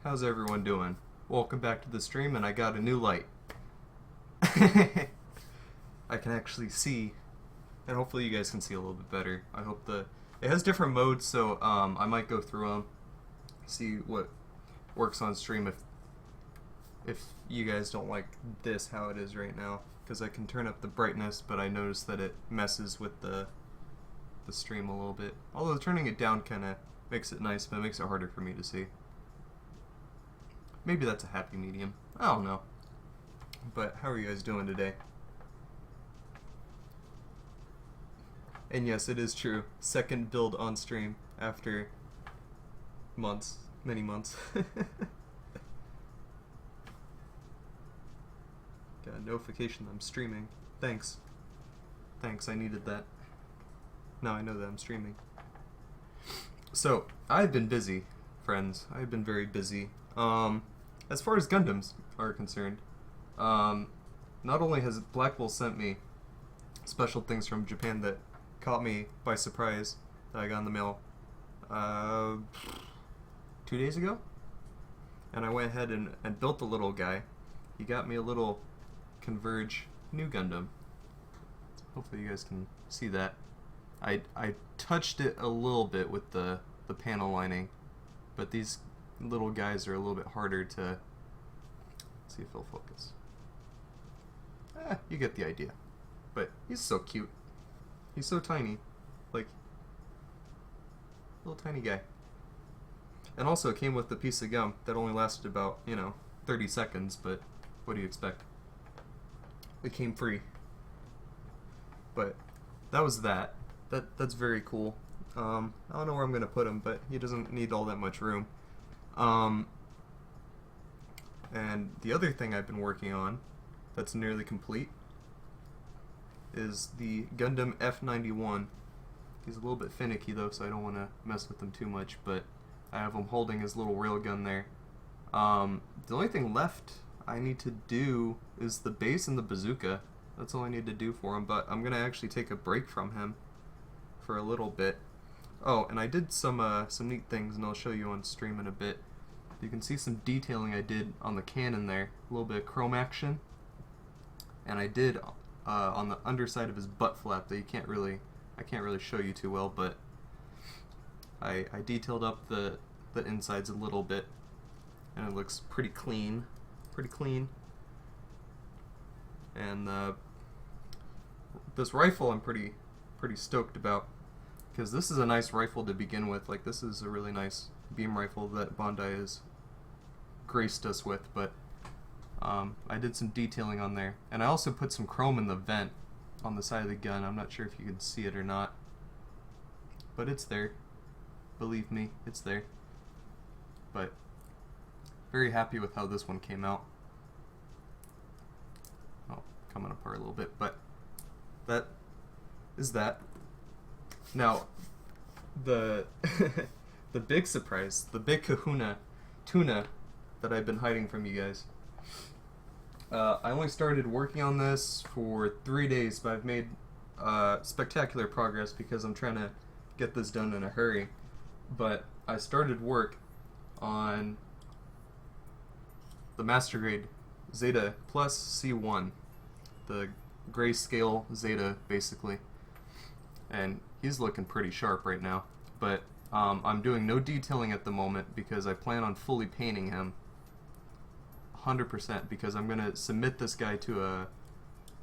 How's everyone doing? Welcome back to the stream, and I got a new light. I can actually see, and hopefully you guys can see a little bit better. I hope it has different modes, so I might go through them, see what works on stream if you guys don't like this how it is right now, because I can turn up the brightness, but I notice that it messes with the stream a little bit. Although turning it down kind of makes it nice, but it makes it harder for me to see. Maybe that's a happy medium. I don't know. But how are you guys doing today? And yes, it is true. Second build on stream after months. Many months. Got a notification that I'm streaming. Thanks. Thanks, I needed that. Now I know that I'm streaming. So, I've been busy, friends. I've been very busy. As far as Gundams are concerned, not only has Blackwell sent me special things from Japan that caught me by surprise that I got in the mail 2 days ago, and I went ahead and built the little guy. He got me a little Converge new Gundam. Hopefully you guys can see that. I touched it a little bit with the panel lining, but these little guys are a little bit harder to see if he'll focus. You get the idea. But he's so cute. He's so tiny. Like, little tiny guy. And also it came with a piece of gum that only lasted about, 30 seconds, but what do you expect? It came free. But that was that. That's very cool. I don't know where I'm going to put him, but he doesn't need all that much room. And the other thing I've been working on that's nearly complete is the Gundam F91. He's a little bit finicky though, so I don't want to mess with him too much, but I have him holding his little railgun there. The only thing left I need to do is the base and the bazooka. That's all I need to do for him, but I'm going to actually take a break from him for a little bit. Oh, and I did some neat things, and I'll show you on stream in a bit. You can see some detailing I did on the cannon there, a little bit of chrome action, and I did on the underside of his butt flap that I can't really show you too well, but I detailed up the insides a little bit, and it looks pretty clean, And this rifle I'm pretty stoked about, because this is a nice rifle to begin with. Like, this is a really nice beam rifle that Bandai has graced us with, but I did some detailing on there. And I also put some chrome in the vent on the side of the gun. I'm not sure if you can see it or not, but it's there. Believe me, it's there. But very happy with how this one came out. Oh, coming apart a little bit, but that is that. Now, the the big surprise, the big kahuna, tuna that I've been hiding from you guys. I only started working on this for 3 days, but I've made spectacular progress because I'm trying to get this done in a hurry. But I started work on the Master Grade Zeta Plus C1, the grayscale Zeta, basically. And he's looking pretty sharp right now, but I'm doing no detailing at the moment because I plan on fully painting him 100%, because I'm going to submit this guy to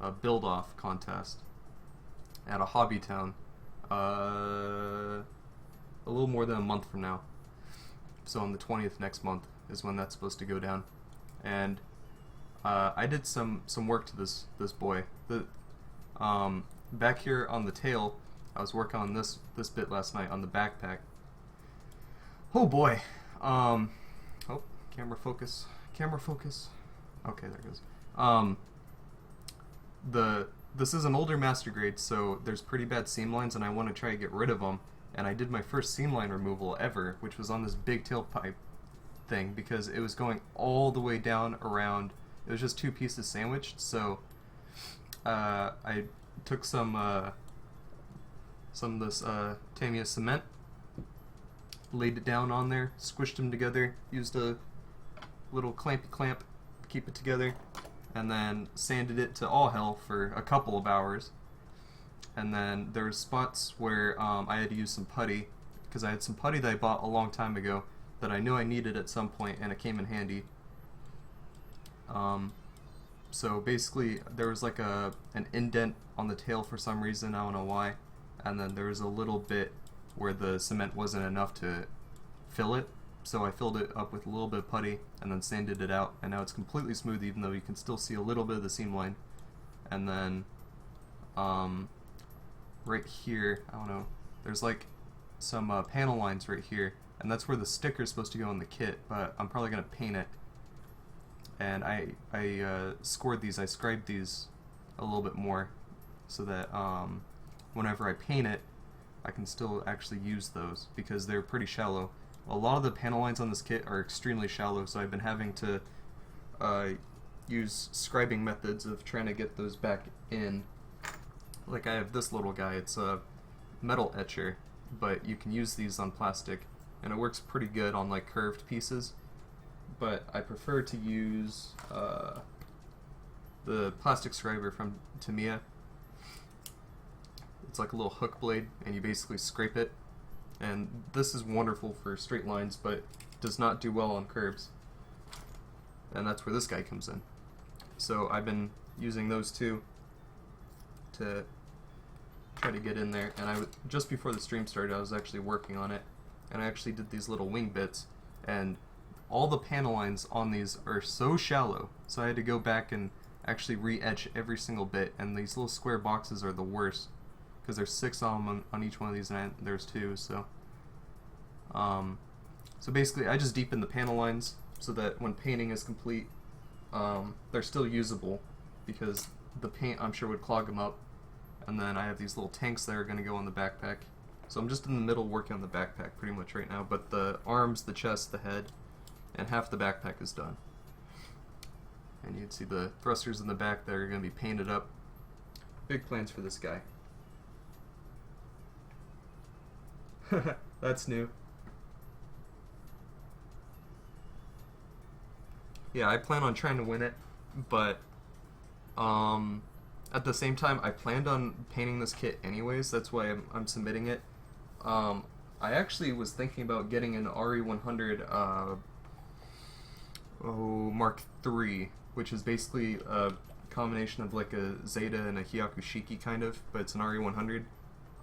a build-off contest at a hobby town a little more than a month from now. So on the 20th next month is when that's supposed to go down. And I did some work to this boy. Back here on the tail, I was working on this bit last night on the backpack. Oh boy. Oh, camera focus. Okay, there it goes. This is an older Master Grade, so there's pretty bad seam lines, and I want to try to get rid of them. And I did my first seam line removal ever, which was on this big tailpipe thing, because it was going all the way down around. It was just two pieces sandwiched, so I took some of this Tamiya cement, laid it down on there, squished them together, used a little clampy clamp, keep it together, and then sanded it to all hell for a couple of hours. And then there were spots where I had to use some putty, because I had some putty that I bought a long time ago that I knew I needed at some point, and it came in handy. So basically there was like an indent on the tail for some reason, I don't know why, and then there was a little bit where the cement wasn't enough to fill it, so I filled it up with a little bit of putty and then sanded it out, and now it's completely smooth, even though you can still see a little bit of the seam line. And then right here, I don't know, there's like some panel lines right here, and that's where the sticker is supposed to go in the kit, but I'm probably going to paint it. And I scored these, I scribed these a little bit more so that whenever I paint it, I can still actually use those because they're pretty shallow. A lot of the panel lines on this kit are extremely shallow, so I've been having to use scribing methods of trying to get those back in. Like I have this little guy, it's a metal etcher, but you can use these on plastic, and it works pretty good on like curved pieces. But I prefer to use the plastic scriber from Tamiya. It's like a little hook blade, and you basically scrape it. And this is wonderful for straight lines, but does not do well on curves. And that's where this guy comes in. So I've been using those two to try to get in there. And just before the stream started, I was actually working on it, and I actually did these little wing bits, and all the panel lines on these are so shallow, so I had to go back and actually re-etch every single bit, and these little square boxes are the worst because there's 6 on them on each one of these, and there's 2. So basically I just deepen the panel lines so that when painting is complete, they're still usable, because the paint I'm sure would clog them up. And then I have these little tanks that are going to go on the backpack. So I'm just in the middle working on the backpack pretty much right now, but the arms, the chest, the head, and half the backpack is done. And you can see the thrusters in the back that are going to be painted up. Big plans for this guy. That's new. Yeah, I plan on trying to win it, but at the same time, I planned on painting this kit anyways. That's why I'm submitting it. I actually was thinking about getting an RE100 Mark III, which is basically a combination of like a Zeta and a Hyakushiki kind of, but it's an RE100.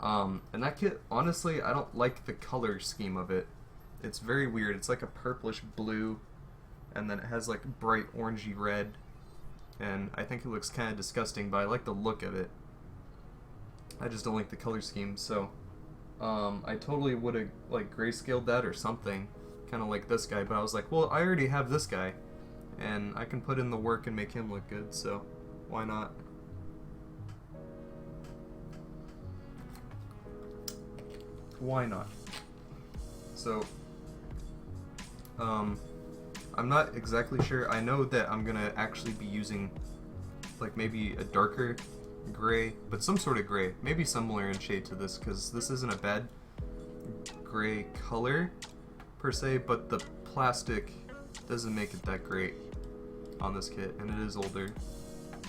And that kit, honestly, I don't like the color scheme of it. It's very weird. It's like a purplish blue, and then it has like bright orangey red, and I think it looks kind of disgusting, but I like the look of it. I just don't like the color scheme, so I totally would have like grayscaled that or something, kind of like this guy, but I was like, well, I already have this guy, and I can put in the work and make him look good, so why not? Why not? So, I'm not exactly sure. I know that I'm gonna actually be using like maybe a darker gray, but some sort of gray, maybe similar in shade to this, because this isn't a bad gray color per se, but the plastic doesn't make it that great on this kit, and it is older.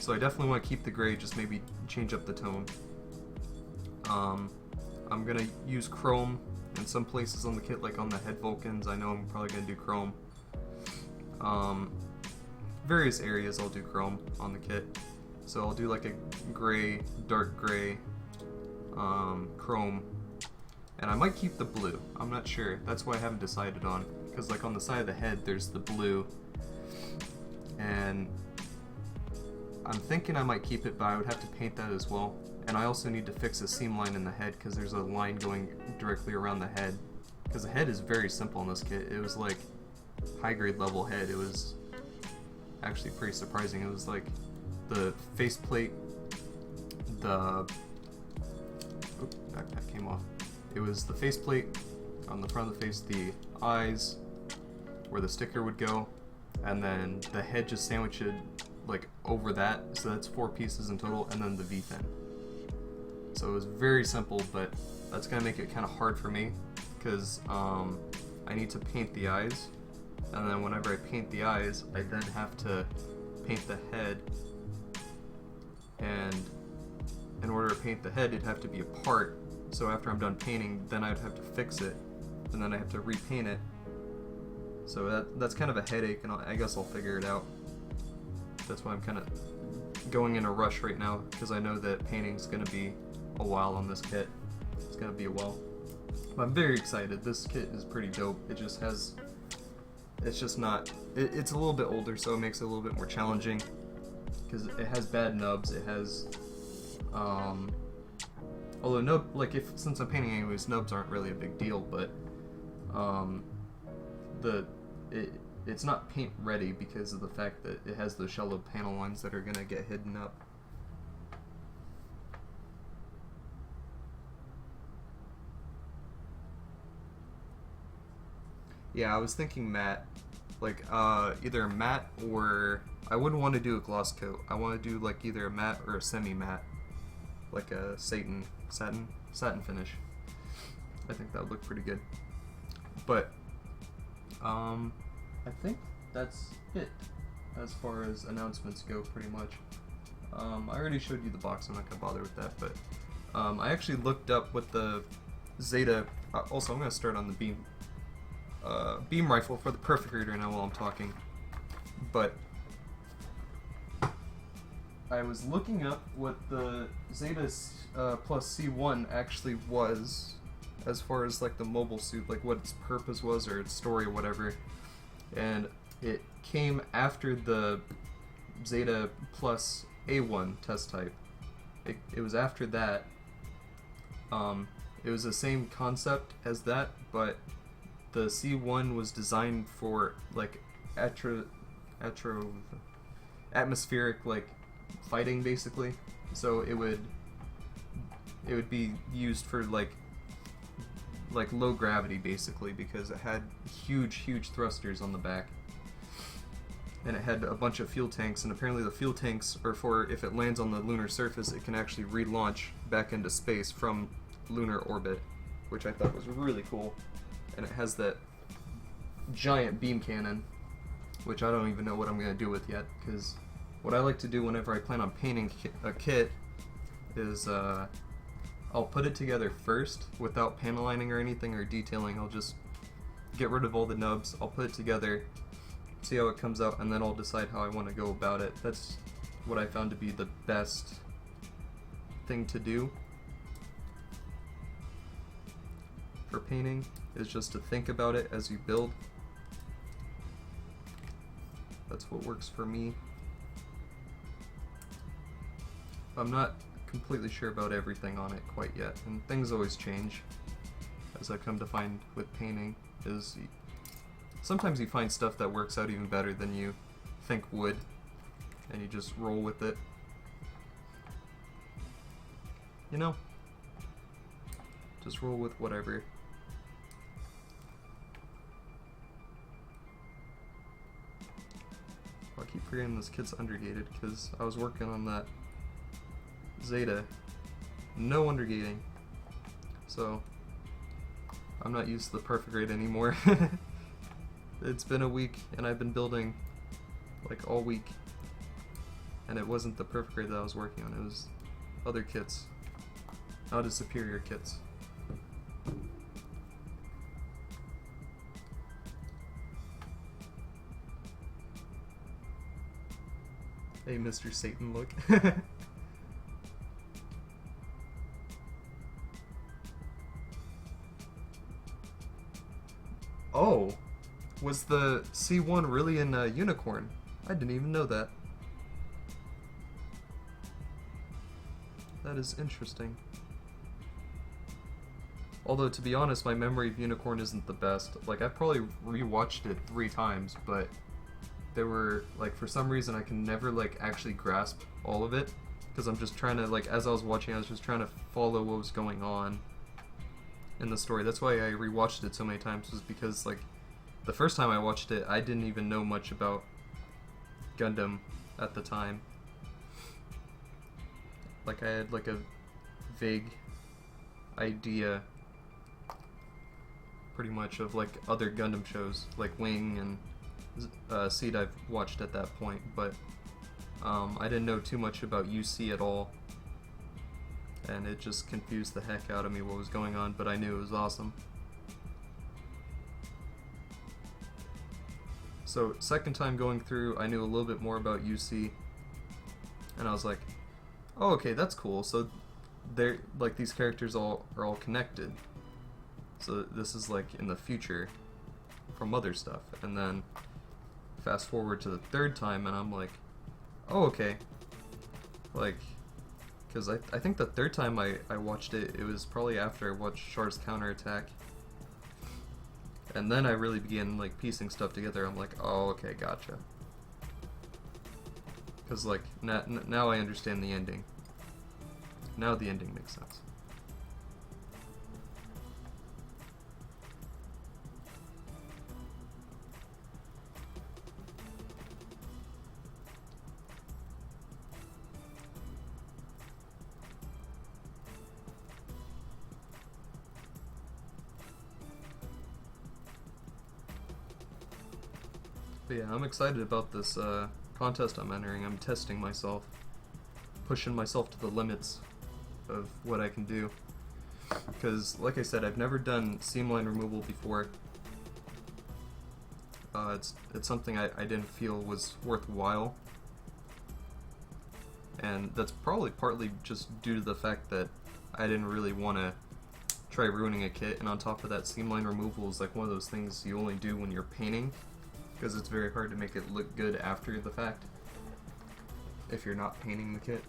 So I definitely want to keep the gray, just maybe change up the tone. I'm gonna use chrome in some places on the kit, like on the head Vulcans. I know I'm probably gonna do chrome. Various areas I'll do chrome on the kit. So I'll do like a gray, dark gray, chrome, and I might keep the blue. I'm not sure. That's why I haven't decided on, because like on the side of the head there's the blue, and I'm thinking I might keep it, but I would have to paint that as well. And I also need to fix a seam line in the head, because there's a line going directly around the head. Because the head is very simple in this kit. It was like high grade level head. It was actually pretty surprising. It was like the faceplate, the backpack came off. It was the faceplate on the front of the face, the eyes, where the sticker would go, and then the head just sandwiched like over that. So that's 4 pieces in total, and then the V-fin. So it was very simple, but that's gonna make it kind of hard for me, because I need to paint the eyes, and then whenever I paint the eyes, I then have to paint the head, and in order to paint the head, it'd have to be apart. So after I'm done painting, then I'd have to fix it, and then I have to repaint it. So that's kind of a headache, and I guess I'll figure it out. That's why I'm kind of going in a rush right now, because I know that painting's going to be a while on this kit. It's going to be a while. But I'm very excited. This kit is pretty dope. It just has... It's just not... It's a little bit older, so it makes it a little bit more challenging, because it has bad nubs. It has... Although since I'm painting anyways, nubs aren't really a big deal, but it's not paint ready because of the fact that it has those shallow panel lines that are gonna get hidden up. Yeah, I was thinking matte, like either matte, or I wouldn't want to do a gloss coat. I want to do like either a matte or a semi-matte, like a satin finish. I think that would look pretty good. But I think that's it as far as announcements go, pretty much. I already showed you the box, I'm not gonna bother with that, but I actually looked up what the Zeta. Also, I'm gonna start on the beam rifle for the perfect reader now while I'm talking. But I was looking up what the Zeta plus C1 actually was, as far as like the mobile suit, like what its purpose was or its story or whatever, and it came after the Zeta plus A1 test type. It was after that. It was the same concept as that, but the C1 was designed for like atmospheric like fighting, basically. So it would be used for like low gravity, basically, because it had huge thrusters on the back, and it had a bunch of fuel tanks, and apparently the fuel tanks are for if it lands on the lunar surface, it can actually relaunch back into space from lunar orbit, which I thought was really cool. And it has that giant beam cannon, which I don't even know what I'm going to do with yet, because what I like to do whenever I plan on painting a kit is I'll put it together first without panel lining or anything or detailing. I'll just get rid of all the nubs, I'll put it together, see how it comes out, and then I'll decide how I want to go about it. That's what I found to be the best thing to do for painting, is just to think about it as you build. That's what works for me. I'm not completely sure about everything on it quite yet, and things always change, as I come to find with painting, is sometimes you find stuff that works out even better than you think would, and you just roll with it. You know? Just roll with whatever. I keep forgetting this kit's undergated, because I was working on that Zeta. No undergating. So, I'm not used to the perfect grade anymore. It's been a week, and I've been building like all week, and it wasn't the perfect grade that I was working on, it was other kits. Not as superior kits. Hey, Mr. Satan, look. Oh, was the C1 really in Unicorn? I didn't even know that. That is interesting. Although, to be honest, my memory of Unicorn isn't the best. Like, I've probably rewatched it 3 times, but there were, like, for some reason I can never, like, actually grasp all of it, because I'm just trying to, like, as I was watching, I was just trying to follow what was going on in the story. That's why I rewatched it so many times, was because, like, the first time I watched it, I didn't even know much about Gundam at the time. Like, I had, like, a vague idea pretty much, of like other Gundam shows, like Wing and Seed I've watched at that point, but I didn't know too much about UC at all, and it just confused the heck out of me what was going on, but I knew it was awesome. So, second time going through, I knew a little bit more about UC, and I was like, oh, okay, that's cool. So, they're like, these characters are all connected. So this is like in the future from other stuff. And then fast forward to the third time, and I'm like, oh, okay. Like, because I think the third time I watched it, it was probably after I watched Char's Counterattack. And then I really began like piecing stuff together. I'm like, oh, okay, gotcha. Because like now I understand the ending. Now the ending makes sense. But yeah, I'm excited about this contest I'm entering. I'm testing myself, pushing myself to the limits of what I can do. Because, like I said, I've never done seamline removal before. It's something I didn't feel was worthwhile. And that's probably partly just due to the fact that I didn't really want to try ruining a kit. And on top of that, seamline removal is like one of those things you only do when you're painting, because it's very hard to make it look good after the fact if you're not painting the kit.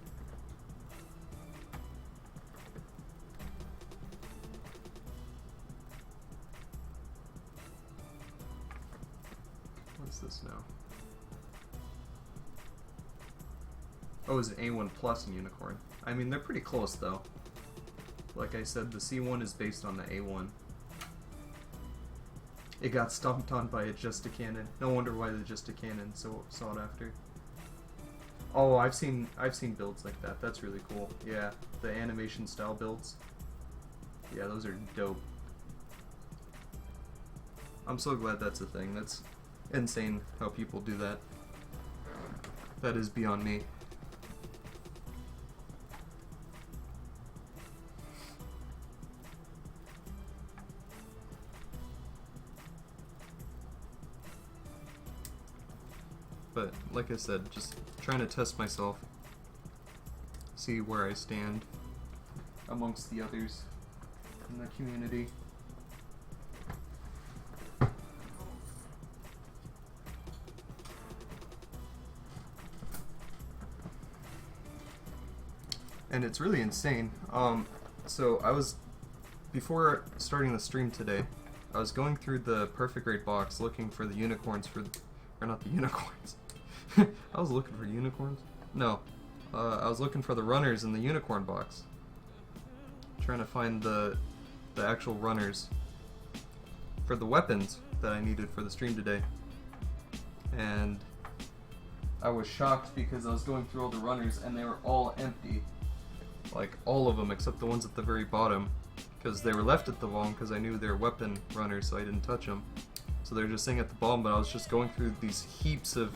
What's this now? Oh, it's an A1 Plus in Unicorn. I mean, they're pretty close though. Like I said, the C1 is based on the A1. It got stomped on by a Just a Cannon. No wonder why the Just a Cannon so sought after. Oh, I've seen builds like that. That's really cool. Yeah, the animation style builds. Yeah, those are dope. I'm so glad that's a thing. That's insane how people do that. That is beyond me. But, like I said, just trying to test myself, see where I stand amongst the others in the community. And it's really insane. So I was, before starting the stream today, I was going through the Perfect Grade box looking for the unicorns or not the unicorns. I was looking for unicorns? No. I was looking for the runners in the unicorn box. Trying to find the actual runners for the weapons that I needed for the stream today. And I was shocked because I was going through all the runners and they were all empty. Like, all of them except the ones at the very bottom. Because they were left at the bottom because I knew they were weapon runners, so I didn't touch them. So they're just sitting at the bottom, but I was just going through these heaps of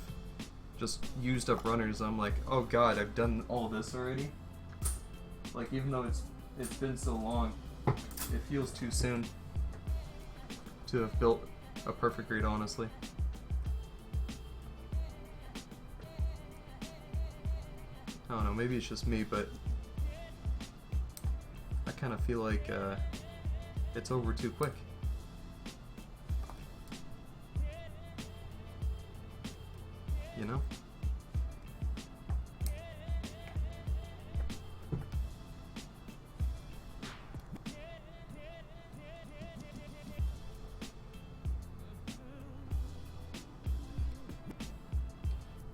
just used up runners. I'm like, oh god, I've done all this already? Like, even though it's been so long, it feels too soon to have built a Perfect Grade, honestly. I don't know, maybe it's just me, but I kind of feel like it's over too quick. You know?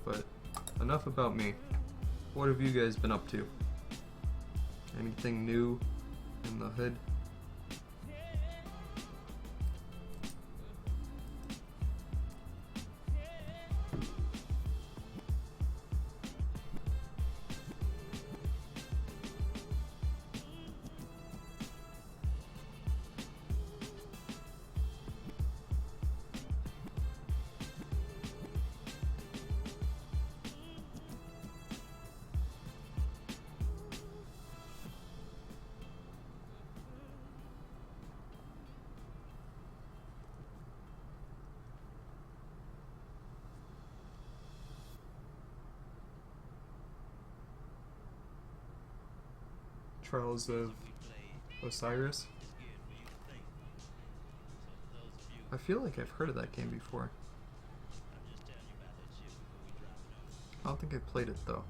But enough about me. What have you guys been up to? Anything new in the hood? Trials of Osiris. I feel like I've heard of that game before. I don't think I played it though.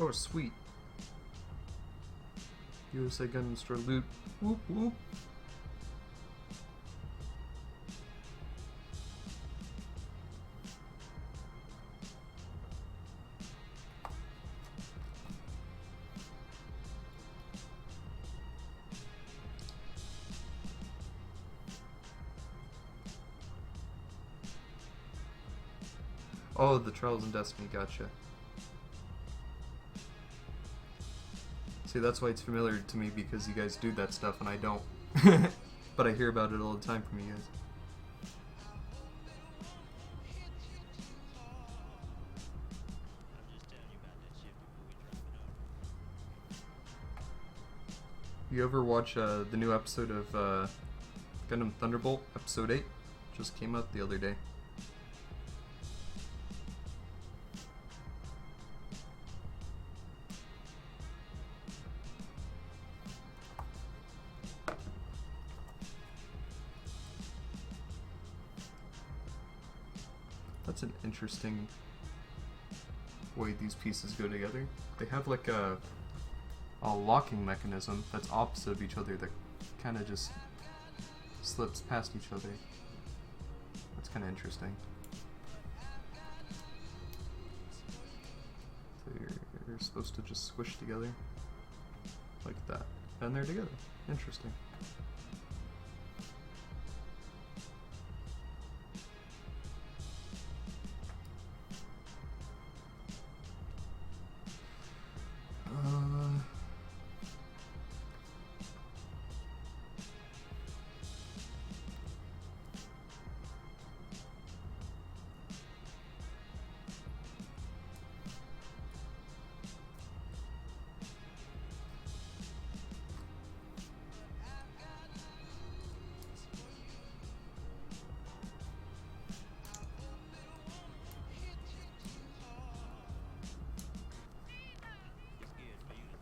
Oh, sweet. USA Gundam Store loot. Whoop whoop. Oh, the Trials in Destiny, gotcha. See, that's why it's familiar to me, because you guys do that stuff and I don't. But I hear about it all the time from you guys. You ever watch the new episode of Gundam Thunderbolt, episode 8? Just came out the other day. That's an interesting way these pieces go together. They have like a locking mechanism that's opposite of each other that kind of just slips past each other. That's kind of interesting. So you're supposed to just squish together like that, and they're together. Interesting.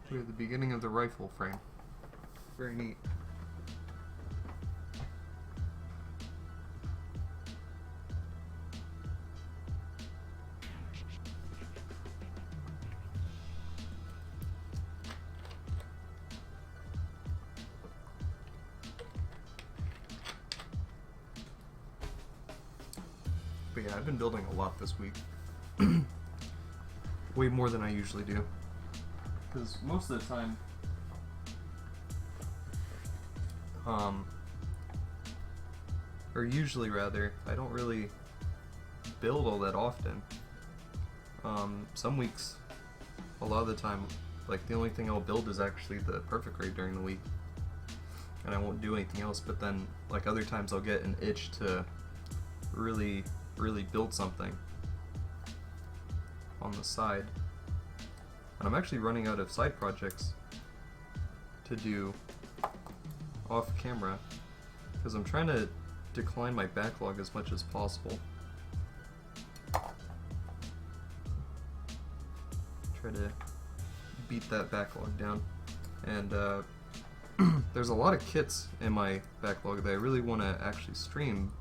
We're at the beginning of the rifle frame. Very neat. But yeah, I've been building a lot this week. Way more than I usually do. Because most of the time, or usually rather, I don't really build all that often. Some weeks, a lot of the time, like the only thing I'll build is actually the perfect raid during the week. And I won't do anything else, but then like other times I'll get an itch to really build something on the side. And I'm actually running out of side projects to do off camera because I'm trying to decline my backlog as much as possible. Try to beat that backlog down. And there's a lot of kits in my backlog that I really want to actually stream.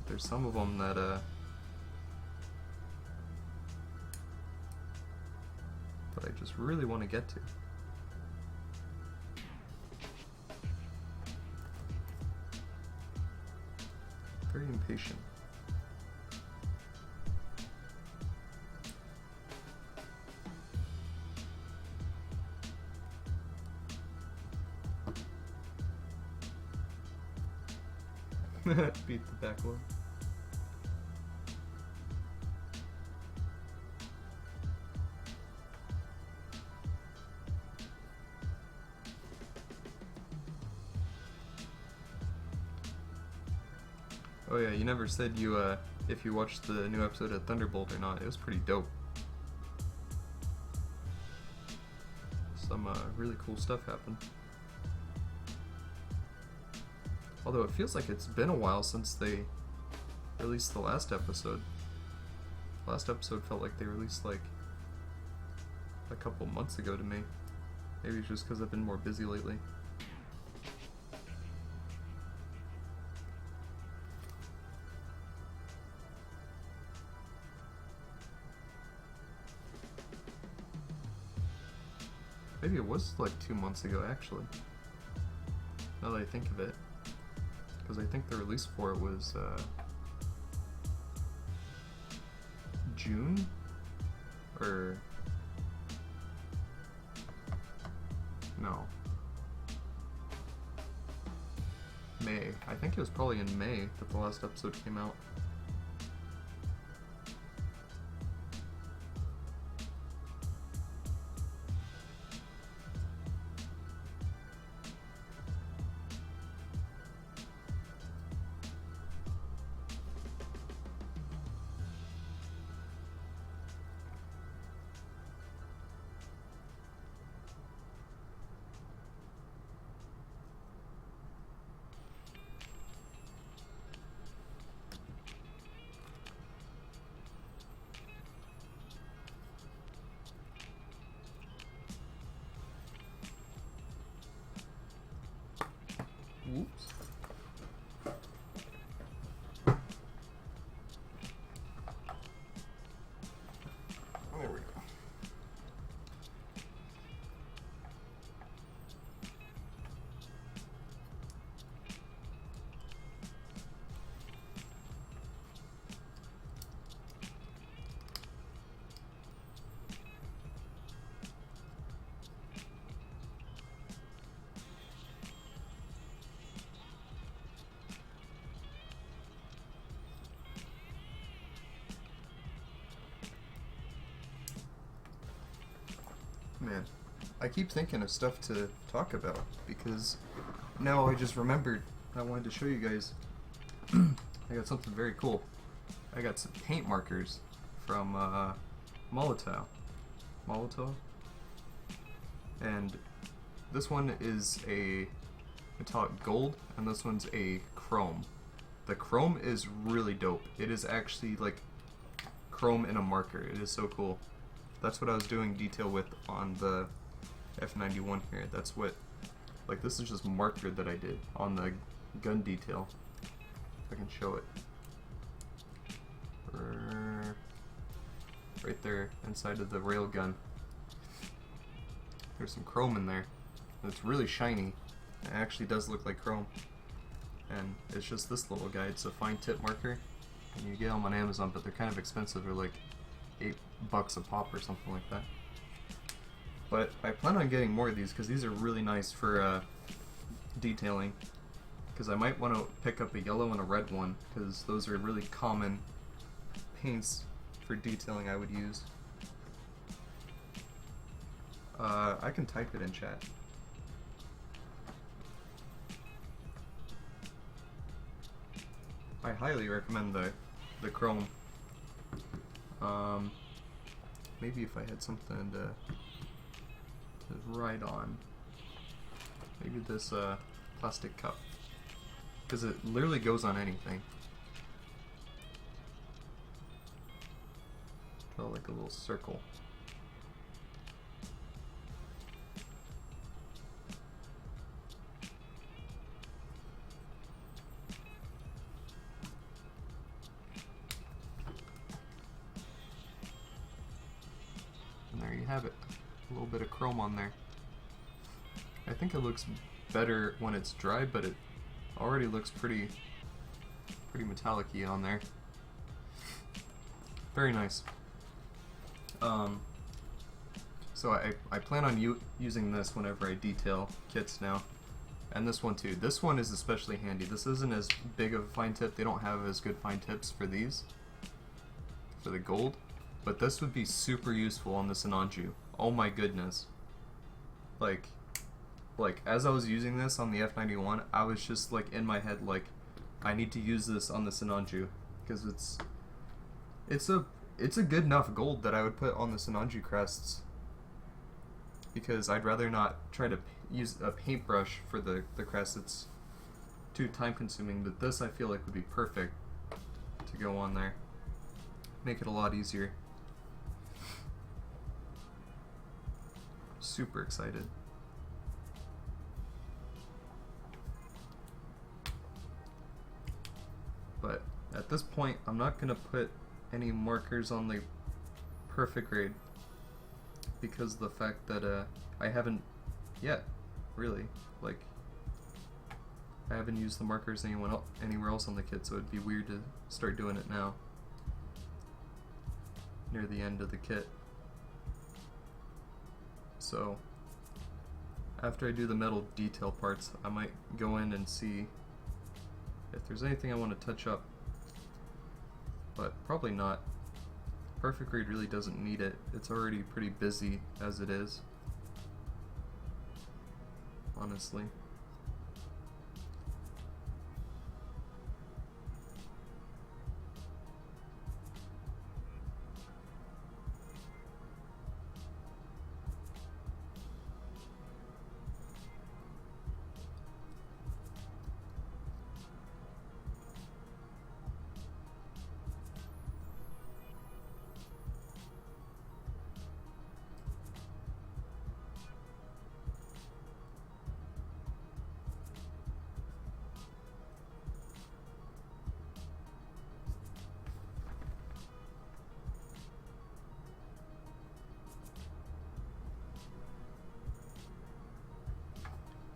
There's some of them that I just really want to get to. Very impatient. Beat the back one. Oh yeah, you never said you if you watched the new episode of Thunderbolt or not. It was pretty dope. Some really cool stuff happened. Although it feels like it's been a while since they released the last episode. Last episode felt like they released like a couple months ago to me. Maybe it's just because I've been more busy lately. Maybe it was like 2 months ago, actually. Now that I think of it. Because I think the release for it was June? Or... no. May. I think it was probably in May that the last episode came out. Whoops. There we go. Man, I keep thinking of stuff to talk about because now I just remembered I wanted to show you guys. I got something very cool. I got some paint markers from Molotov. And this one is a metallic gold and this one's a chrome. The chrome is really dope. It is actually like chrome in a marker. It is so cool. That's what I was doing detail with on the F91 here. That's what, like, this is just marker that I did on the gun detail. If I can show it. Right there inside of the rail gun. There's some chrome in there. It's really shiny. It actually does look like chrome. And it's just this little guy. It's a fine tip marker. And you get them on Amazon, but they're kind of expensive. They're like $8 a pop or something like that. But I plan on getting more of these because these are really nice for detailing. Because I might want to pick up a yellow and a red one because those are really common paints for detailing I would use. I can type it in chat. I highly recommend the chrome. Maybe if I had something to write on. Maybe this plastic cup. Because it literally goes on anything. Draw like a little circle. There you have it. A little bit of chrome on there. I think it looks better when it's dry, but it already looks pretty metallic-y on there. Very nice. So I plan on using this whenever I detail kits now. And this one too. This one is especially handy. This isn't as big of a fine tip. They don't have as good fine tips for these, for the gold. But this would be super useful on the Sinanju. Oh my goodness. Like as I was using this on the F91, I was just like in my head like, I need to use this on the Sinanju because it's a good enough gold that I would put on the Sinanju crests, because I'd rather not try to use a paintbrush for the crest. It's too time consuming, but this I feel like would be perfect to go on there. Make it a lot easier. Super excited. But at this point, I'm not going to put any markers on the perfect grade because of the fact that I haven't yet, really. Like, I haven't used the markers anywhere else on the kit, so it'd be weird to start doing it now, near the end of the kit. So, after I do the metal detail parts, I might go in and see if there's anything I want to touch up, but probably not. Perfect grade really doesn't need it. It's already pretty busy as it is, honestly.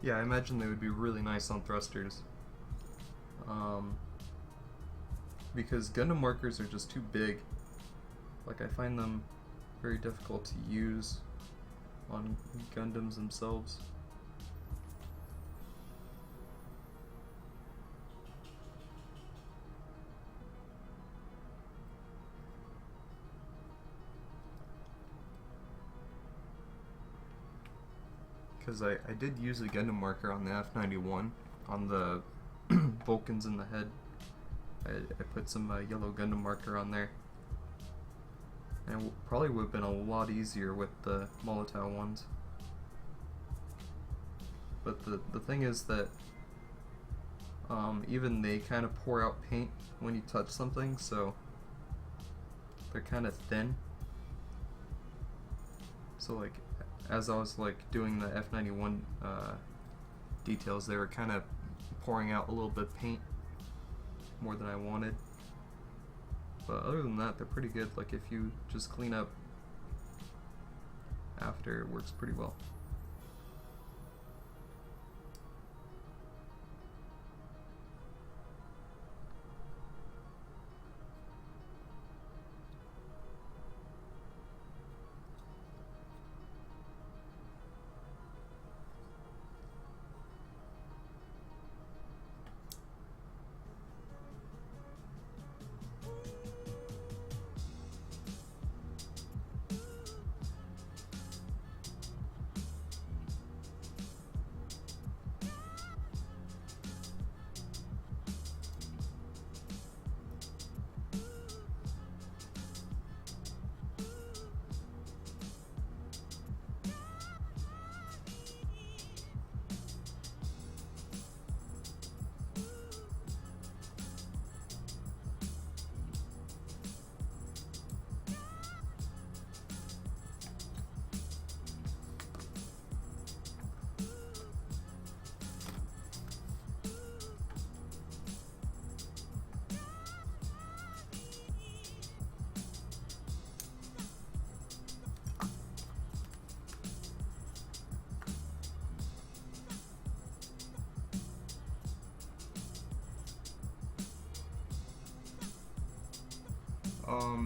Yeah, I imagine they would be really nice on thrusters. Because Gundam markers are just too big. Like, I find them very difficult to use on Gundams themselves. Because I did use a Gundam marker on the F91, on the Vulcans in the head. I put some yellow Gundam marker on there. And it probably would have been a lot easier with the Molotov ones. But the thing is that even they kind of pour out paint when you touch something, so they're kind of thin. So like, as I was like doing the F91 details, they were kind of pouring out a little bit of paint more than I wanted. But other than that, they're pretty good. Like, if you just clean up after, it works pretty well.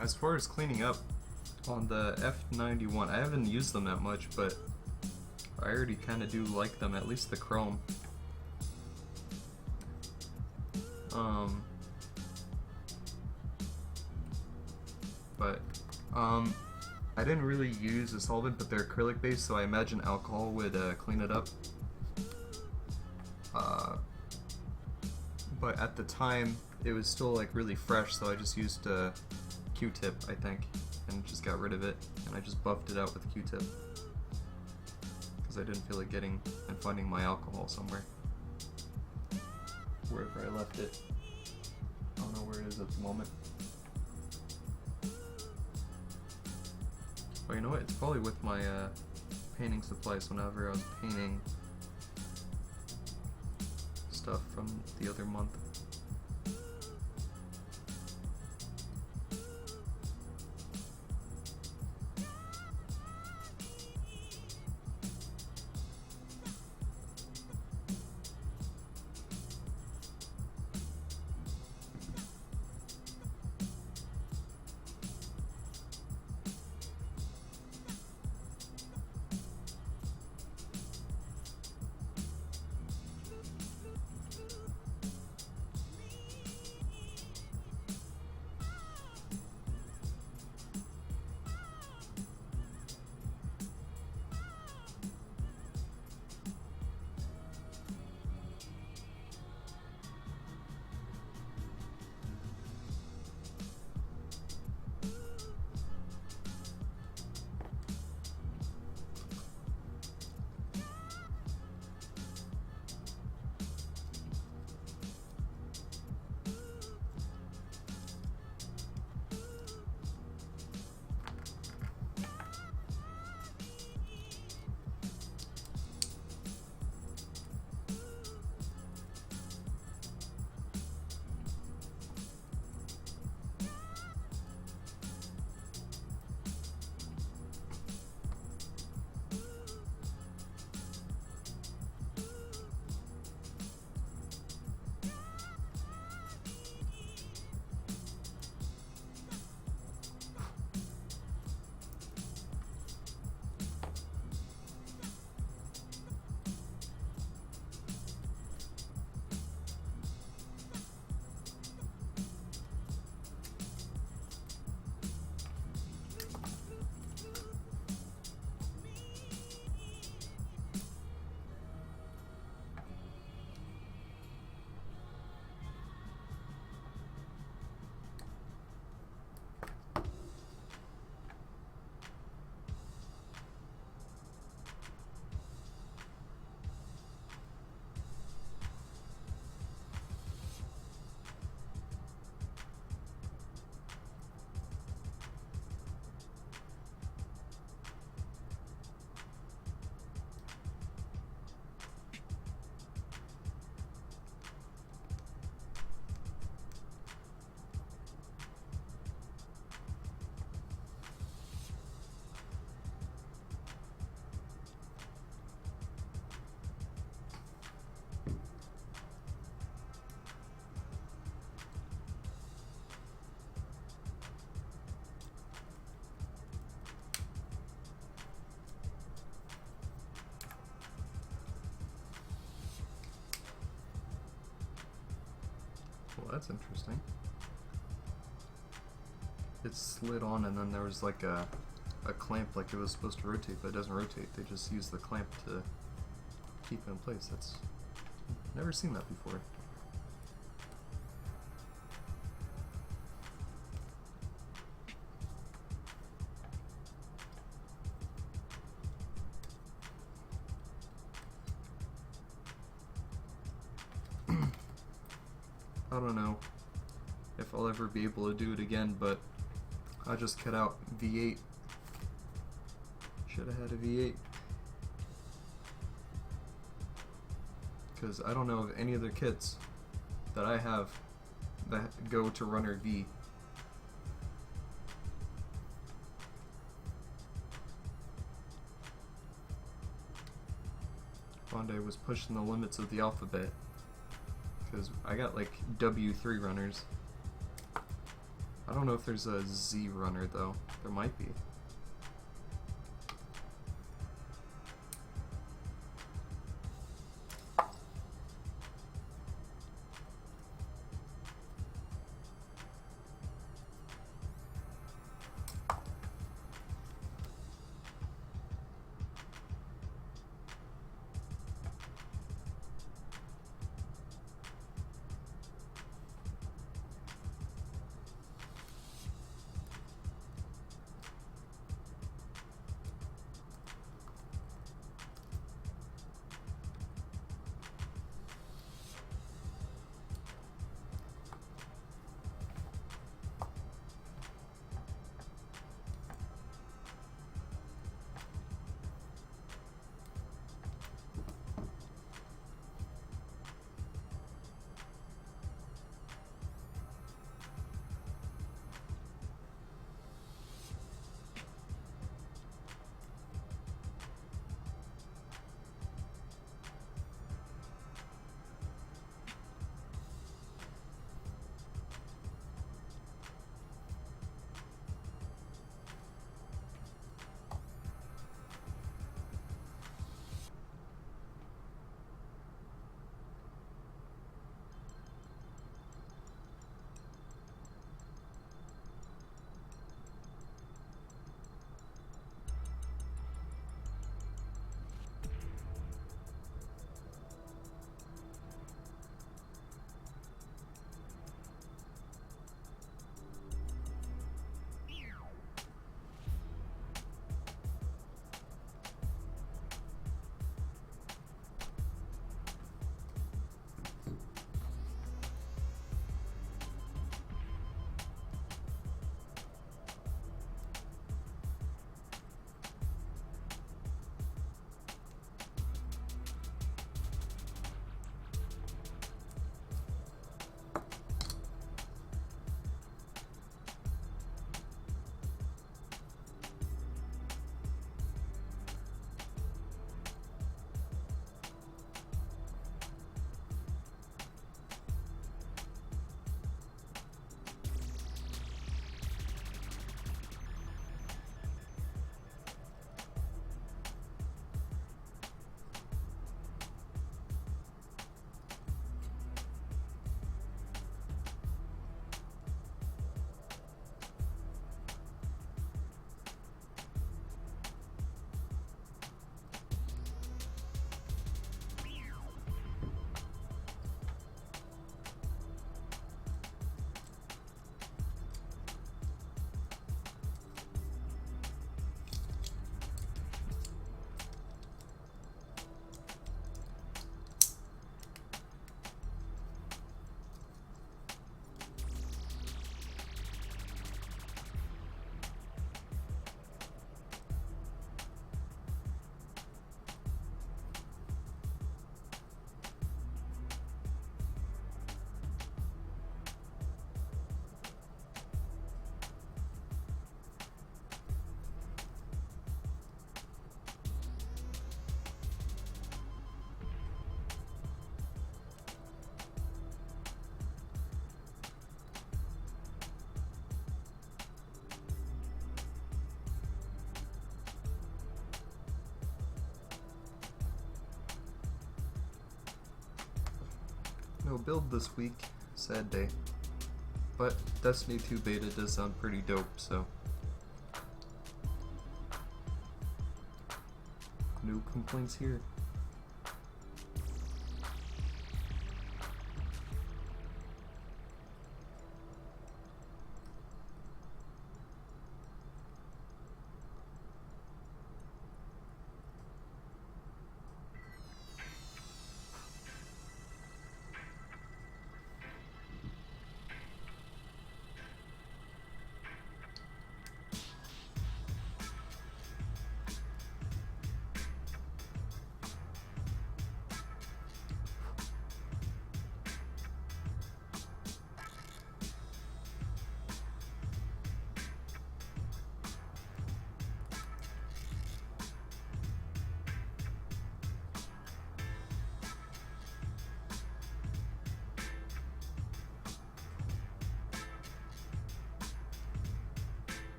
As far as cleaning up on the F91, I haven't used them that much, but I already kind of do like them, at least the chrome. Um, but I didn't really use a solvent, but they're acrylic based, so I imagine alcohol would clean it up. But at the time, it was still like really fresh, so I just used a Q-tip, I think, and just got rid of it, and I just buffed it out with a Q-tip because I didn't feel like getting and finding my alcohol somewhere, wherever I left it. I don't know where it is at the moment. But you know what? It's probably with my painting supplies whenever I was painting stuff from the other month. Well, that's interesting. It slid on and then there was like a clamp, like it was supposed to rotate, but it doesn't rotate. They just use the clamp to keep it in place. That's never seen that before. I don't know if I'll ever be able to do it again, but I just cut out V8. Should have had a V8. Because I don't know of any other kits that I have that go to runner V. Bandai was pushing the limits of the alphabet. Because I got like W3 runners. I don't know if there's a Z runner though. There might be. no build this week. Sad day. But Destiny 2 beta does sound pretty dope, so no complaints here.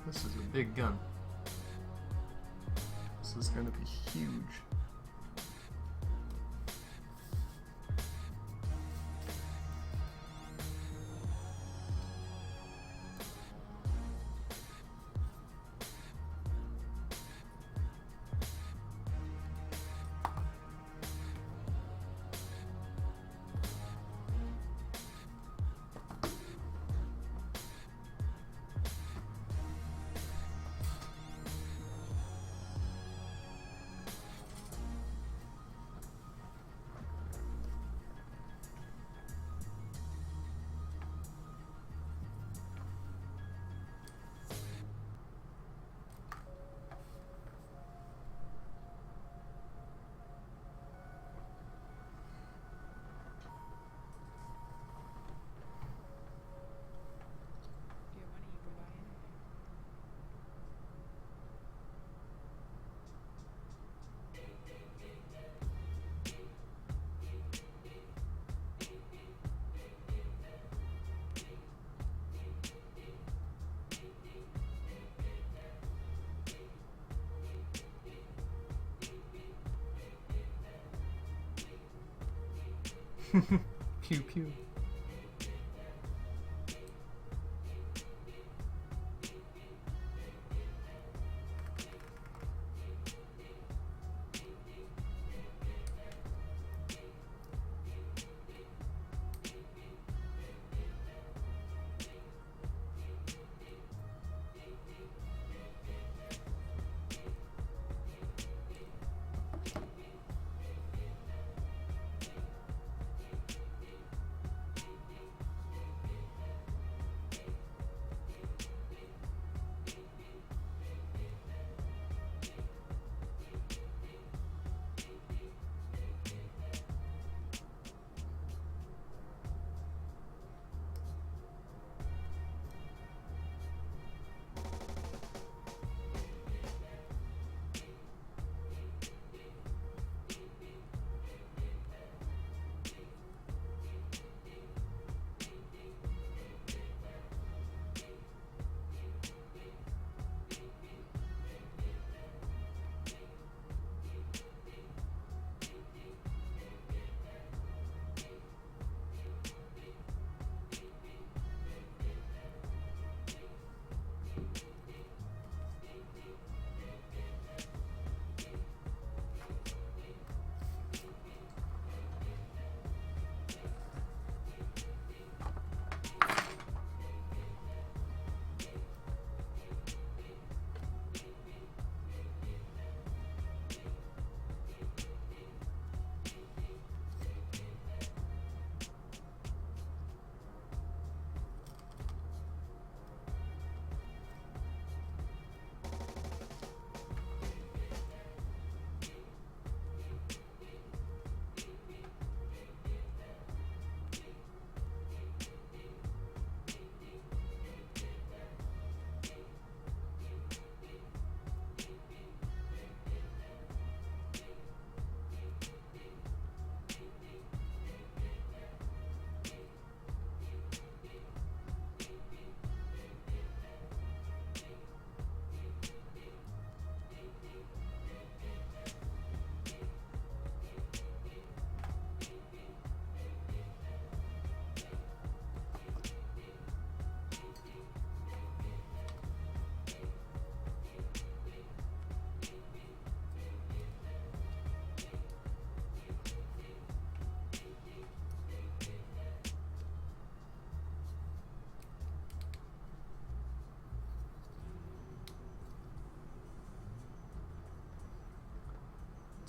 This is a big gun. This is going to be huge. Pew pew.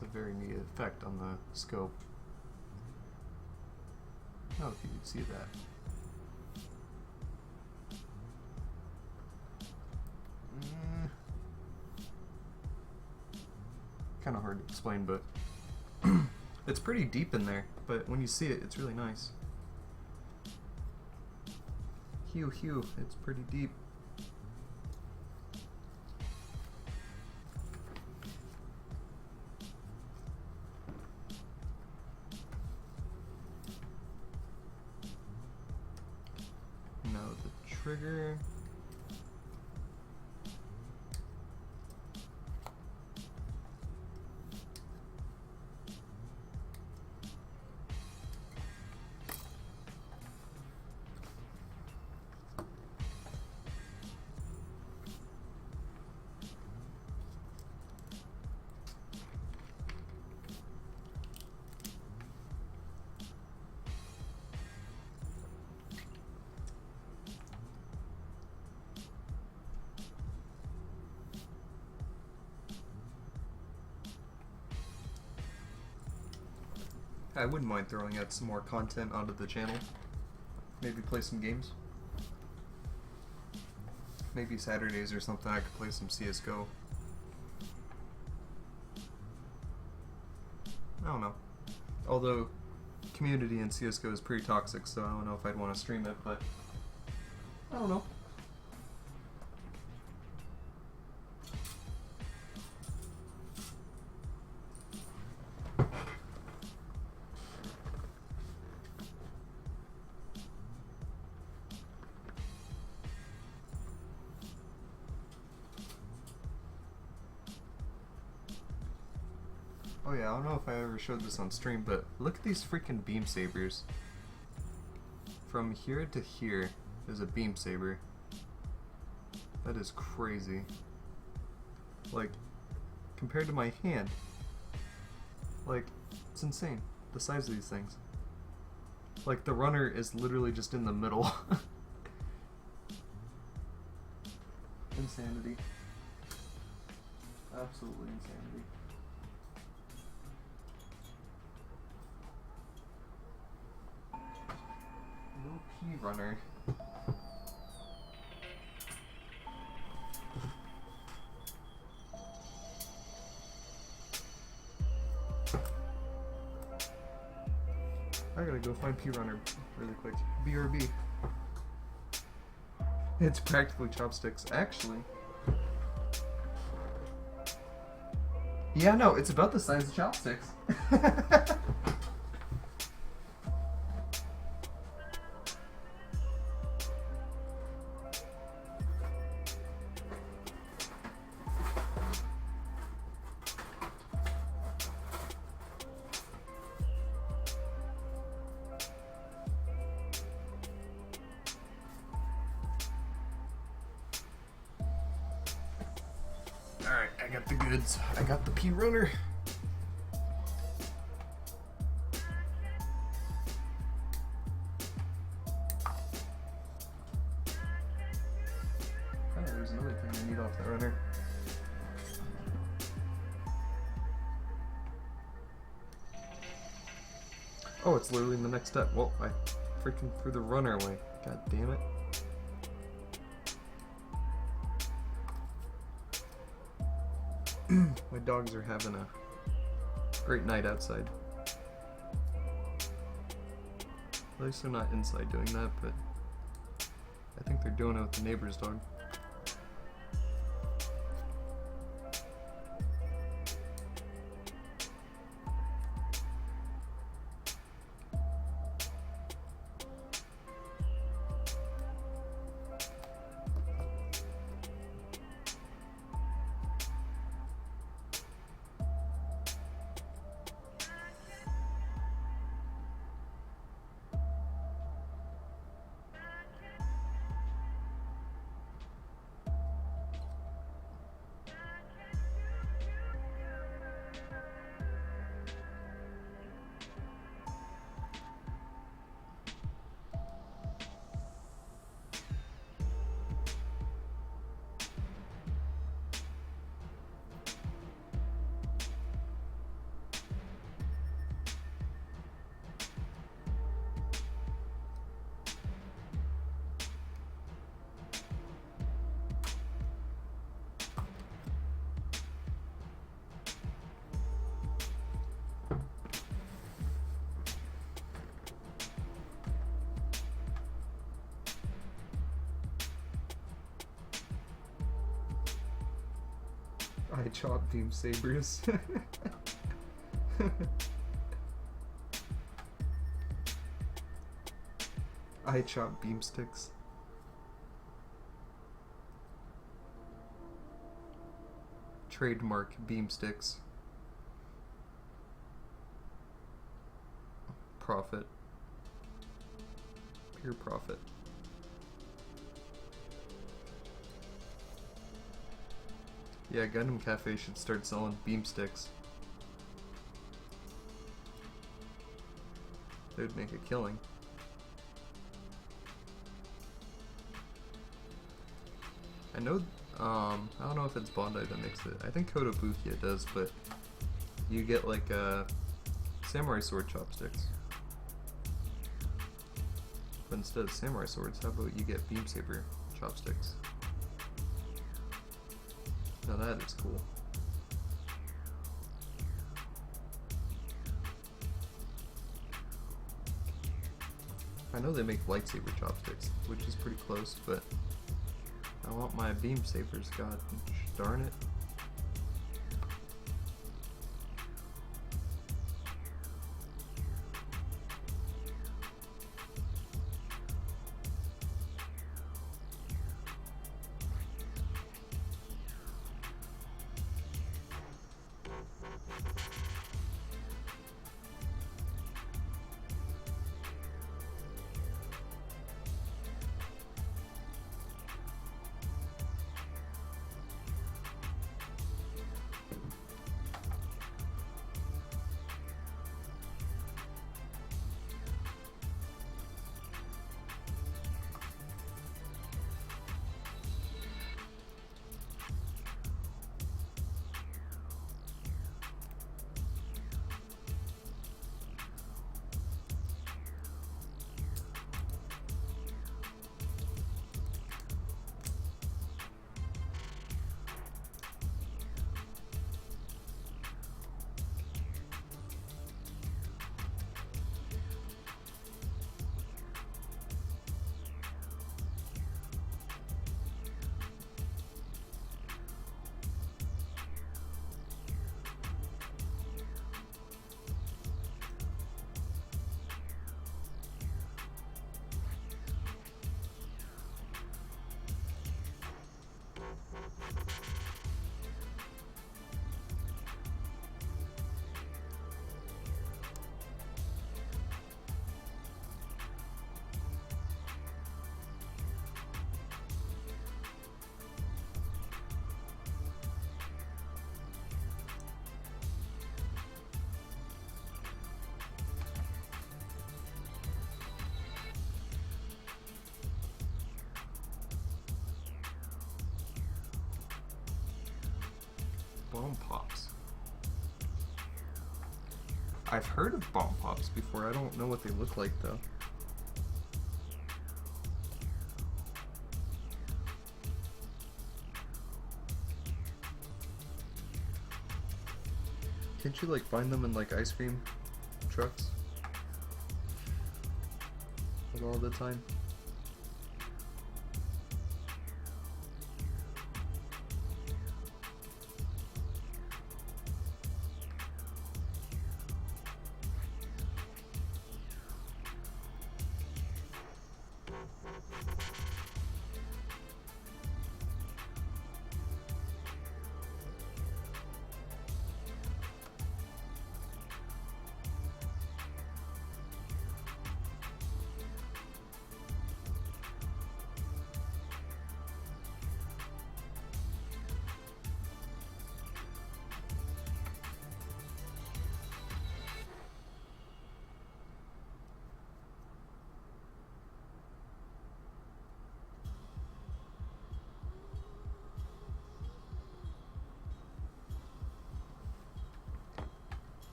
It's a very neat effect on the scope. I don't know if you can see that. Kind of hard to explain, but it's pretty deep in there, but when you see it, it's really nice. Hue, it's pretty deep. Now the trigger. I wouldn't mind throwing out some more content onto the channel. Maybe play some games. Maybe Saturdays or something I could play some CSGO. I don't know. Although, community in CSGO is pretty toxic, so I don't know if I'd want to stream it, but I don't know. Oh yeah, I don't know if I ever showed this on stream, but look at these freaking beam sabers. From here to here is a beam saber. That is crazy. Like, compared to my hand, like, it's insane, the size of these things. Like, the runner is literally just in the middle. Insanity. Absolutely insanity. No P runner. I gotta go find P runner really quick. BRB. It's practically chopsticks, actually. Yeah, no, it's about the size of chopsticks. Alright, I got the goods. I got the P runner. Oh, there's another thing I need off the runner. Oh, it's literally in the next step. Well, I freaking threw the runner away. God damn it. My dogs are having a great night outside. At least they're not inside doing that, but I think they're doing it with the neighbor's dog. I chop beam sabers. I chop beam sticks. Trademark beam sticks. Profit. Pure profit. Yeah, Gundam Cafe should start selling beam sticks. They would make a killing. I know, I don't know if it's Bandai that makes it. I think Kotobukiya does, but you get like samurai sword chopsticks. But instead of samurai swords, how about you get beam saber chopsticks? Now that is cool. I know they make lightsaber chopsticks, which is pretty close, but I want my beam sabers, god darn it. Bomb Pops. I've heard of Bomb Pops before. I don't know what they look like though. Can't you like find them in like ice cream trucks? Like all the time?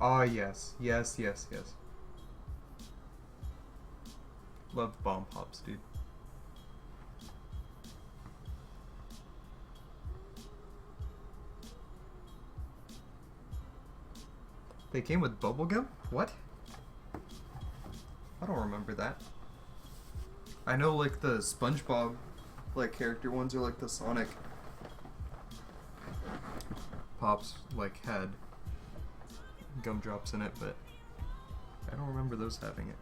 Ah, yes. Yes, yes, yes. Love Bomb Pops, dude. They came with bubblegum? What? I don't remember that. I know like the SpongeBob like character ones are like the Sonic Pops like had gumdrops in it, but I don't remember those having it.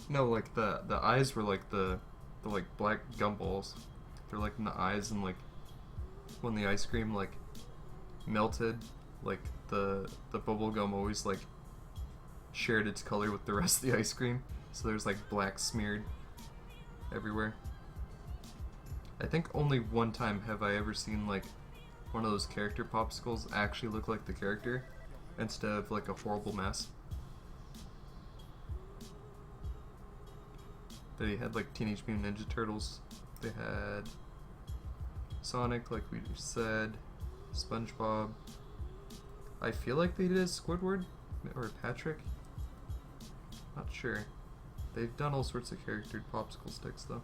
No, like the eyes were like the like black gumballs. They're like in the eyes, and like when the ice cream like melted, like the bubble gum always like shared its color with the rest of the ice cream. So there's like black smeared everywhere. I think only one time have I ever seen like one of those character popsicles actually look like the character instead of like a horrible mess. They had like Teenage Mutant Ninja Turtles. They had Sonic, like we just said. SpongeBob. I feel like they did Squidward or Patrick. Not sure. They've done all sorts of charactered popsicle sticks though.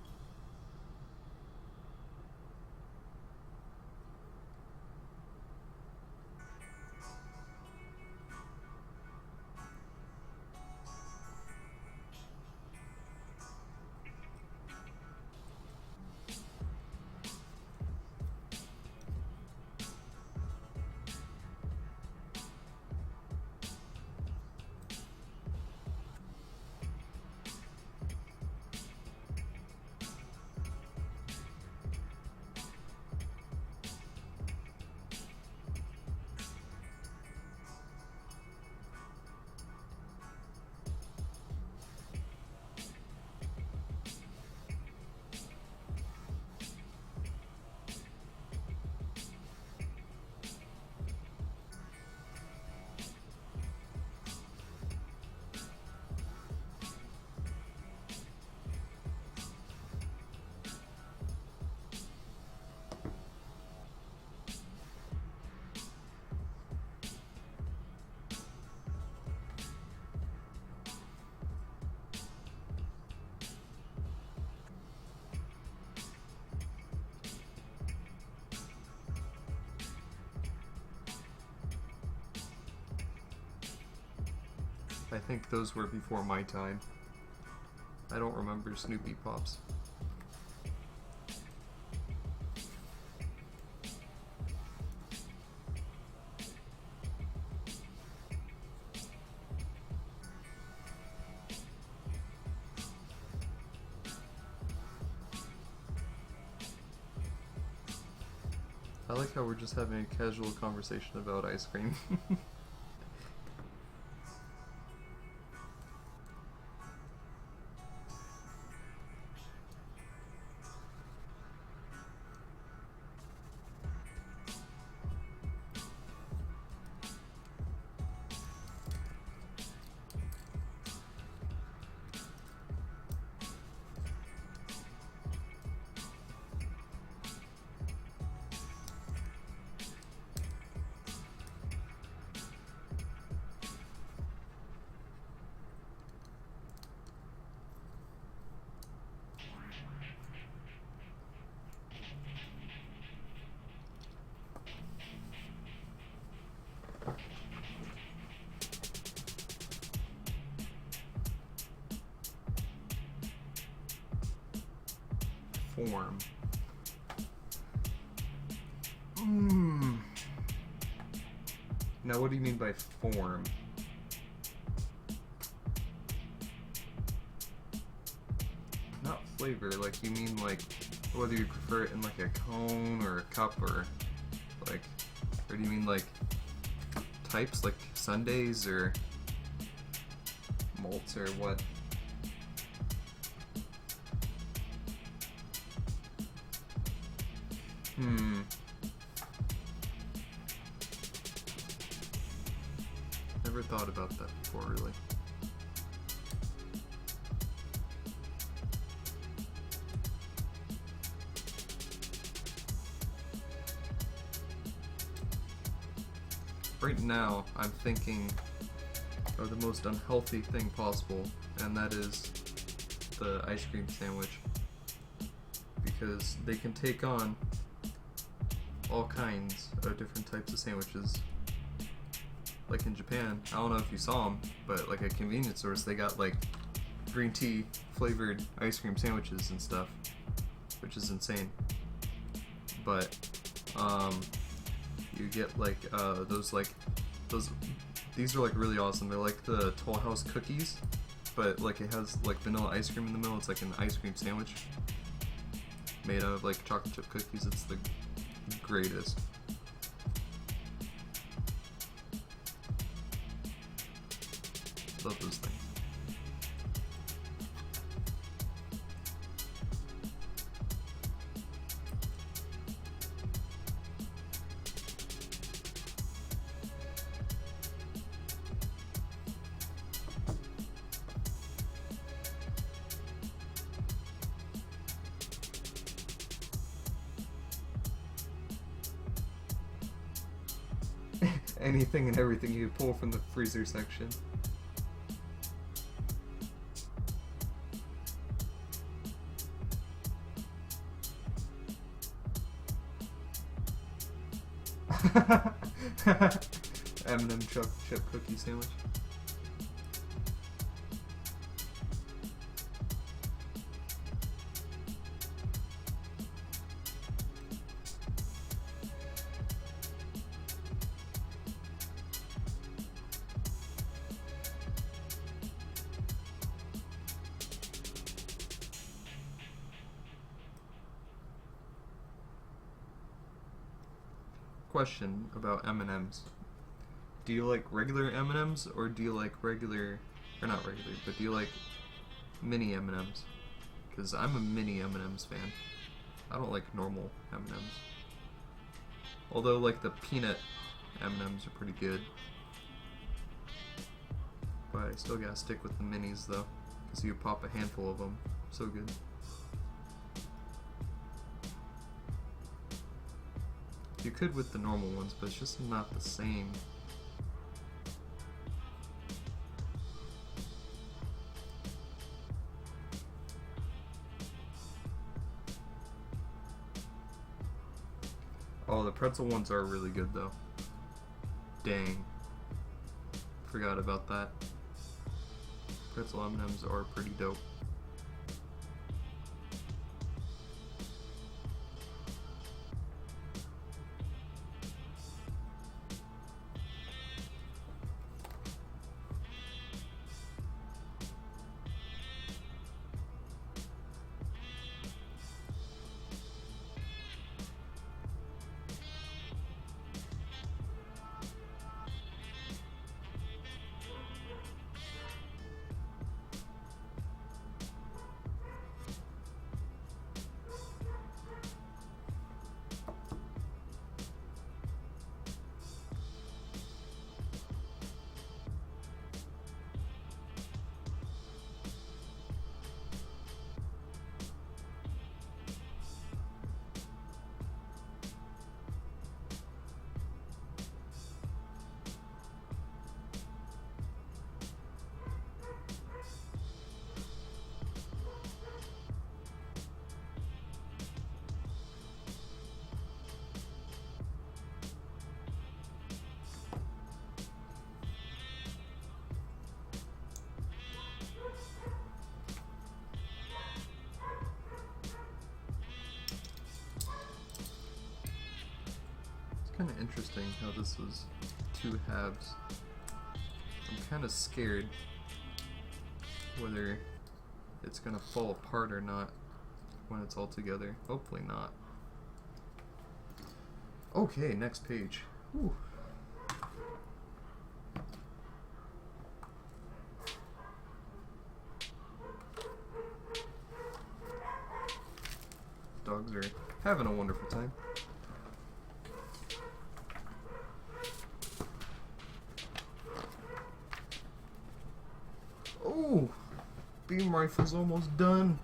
I think those were before my time. I don't remember Snoopy Pops. I like how we're just having a casual conversation about ice cream. Form. Now, what do you mean by form? Not flavor, like you mean like whether you prefer it in like a cone or a cup or like, or do you mean like types like sundaes or malts or what? Never thought about that before, really. Right now, I'm thinking of the most unhealthy thing possible, and that is the ice cream sandwich. Because they can take on all kinds of different types of sandwiches. Like in Japan, I don't know if you saw them, but like at convenience stores, they got like green tea flavored ice cream sandwiches and stuff, which is insane. But you get like these are like really awesome. They're like the Toll House cookies, but like it has like vanilla ice cream in the middle. It's like an ice cream sandwich made out of like chocolate chip cookies. It's the greatest. Love those things. Anything and everything you pull from the freezer section. M&M chocolate chip cookie sandwich. Question about M&Ms. Do you like regular M&Ms or do you like regular, or not regular, but do you like mini M&Ms? Because I'm a mini M&Ms fan. I don't like normal M&Ms. Although like the peanut M&Ms are pretty good. But I still gotta stick with the minis though, because you pop a handful of them. So good. You could with the normal ones, but it's just not the same. Oh, the pretzel ones are really good though. Dang. Forgot about that. Pretzel M&Ms are pretty dope. Kind of interesting how this was two halves. I'm kind of scared whether it's gonna fall apart or not when it's all together. Hopefully not. Okay, next page. Whew. Dogs are having a wonderful time. Oh, beam rifle's almost done.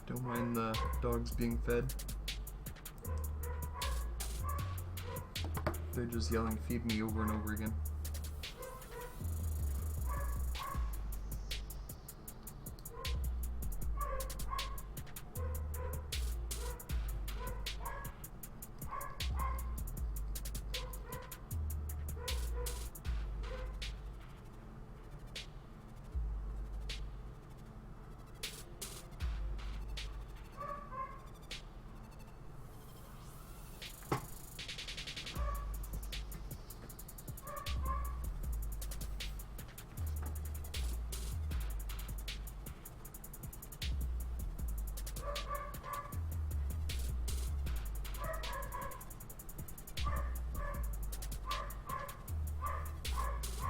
Don't mind the dogs being fed. They're just yelling, "Feed me," over and over again.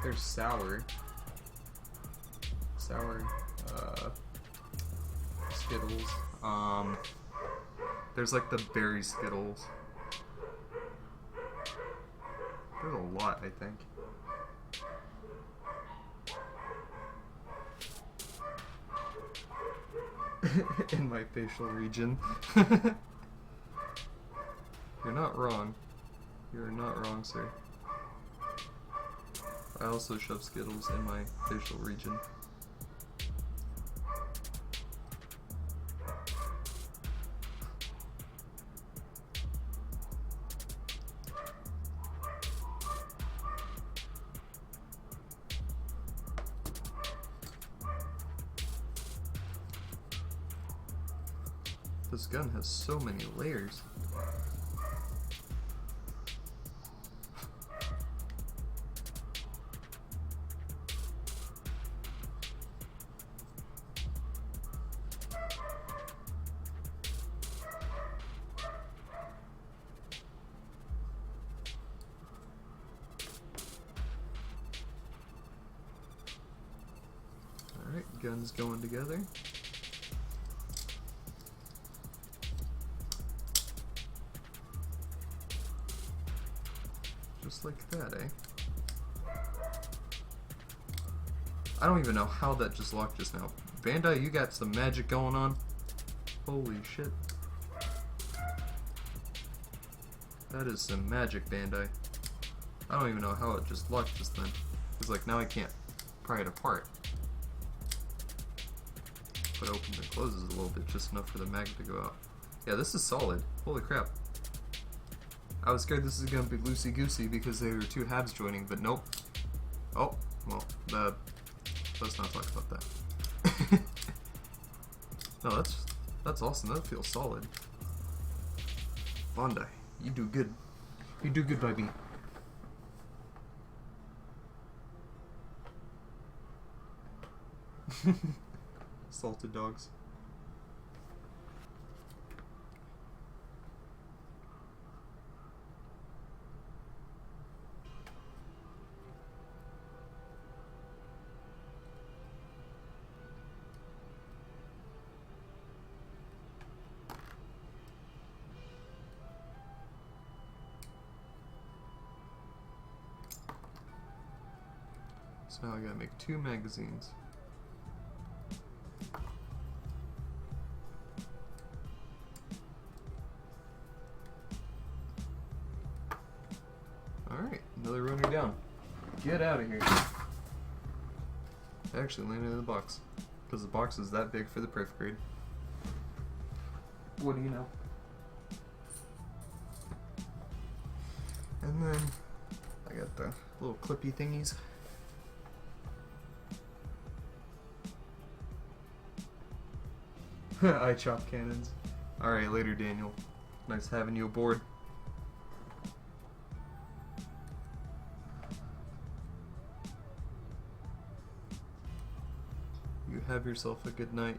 There's sour Skittles. There's like the berry Skittles. There's a lot, I think. In my facial region. You're not wrong. You're not wrong, sir. I also shove Skittles in my facial region. This gun has so many layers. Alright, guns going together. Just like that, eh? I don't even know how that just locked just now. Bandai, you got some magic going on? Holy shit. That is some magic, Bandai. I don't even know how it just locked just then. It's like now I can't pry it apart. But it opens and closes a little bit, just enough for the magnet to go out. Yeah, this is solid. Holy crap. I was scared this is gonna be loosey-goosey because there were two halves joining, but nope. Oh, well, let's not talk about that. No, that's awesome. That feels solid. Bondi, you do good. You do good by me. Salted dogs. So now I gotta make 2 magazines. Alright, another runner down. Get out of here. I actually landed in the box. Because the box is that big for the pref grade. What do you know? And then I got the little clippy thingies. Eye chop cannons. Alright, later, Daniel. Nice having you aboard. You have yourself a good night.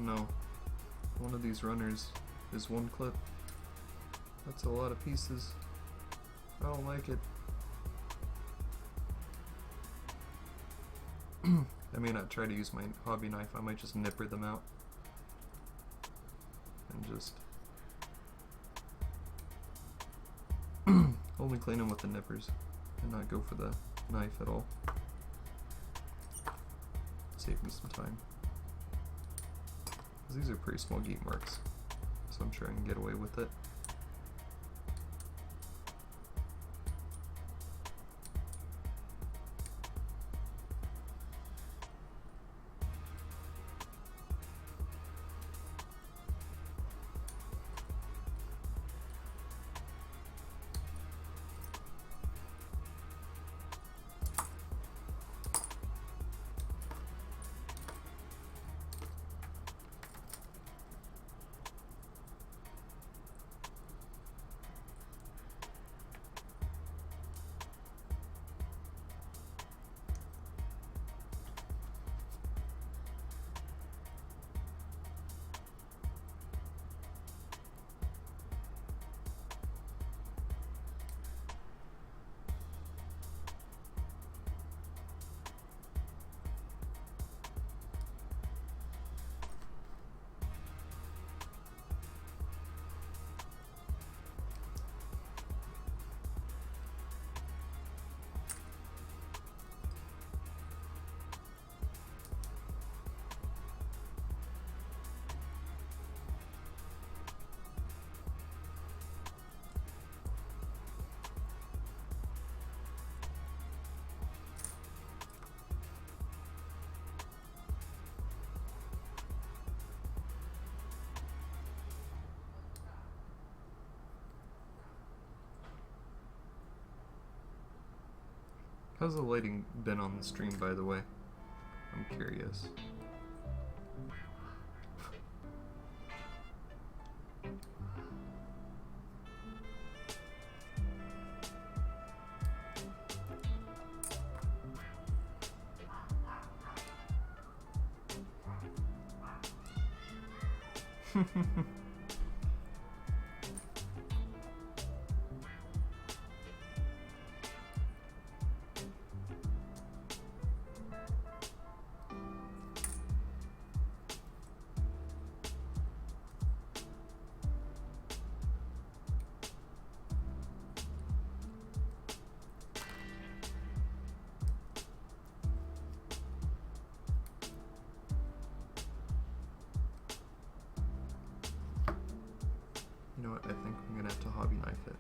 Oh no. One of these runners is one clip. That's a lot of pieces. I don't like it. I may not try to use my hobby knife, I might just nipper them out. And just only clean them with the nippers and not go for the knife at all. Save me some time. 'Cause these are pretty small geek marks, so I'm sure I can get away with it. How's the lighting been on the stream, by the way? I'm curious. You know what, I think I'm gonna have to hobby knife it.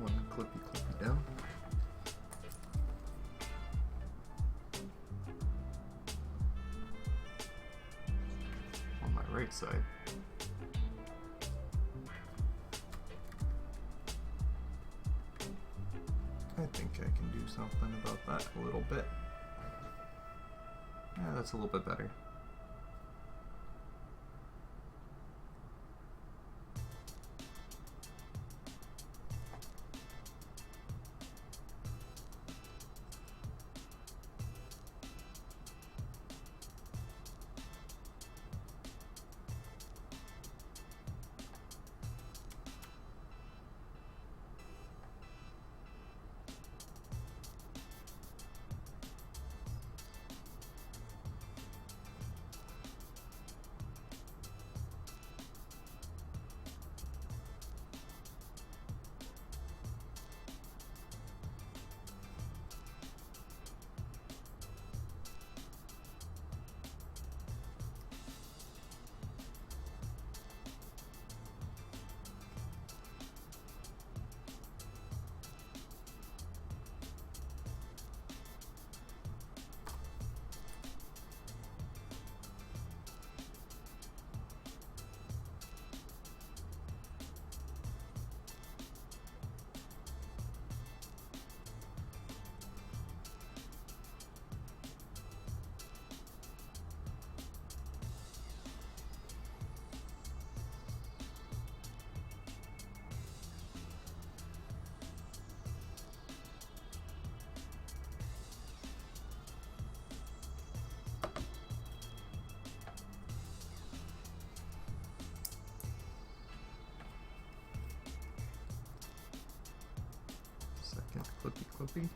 One clippy down. On my right side. I think I can do something about that a little bit. Yeah, that's a little bit better. puppy.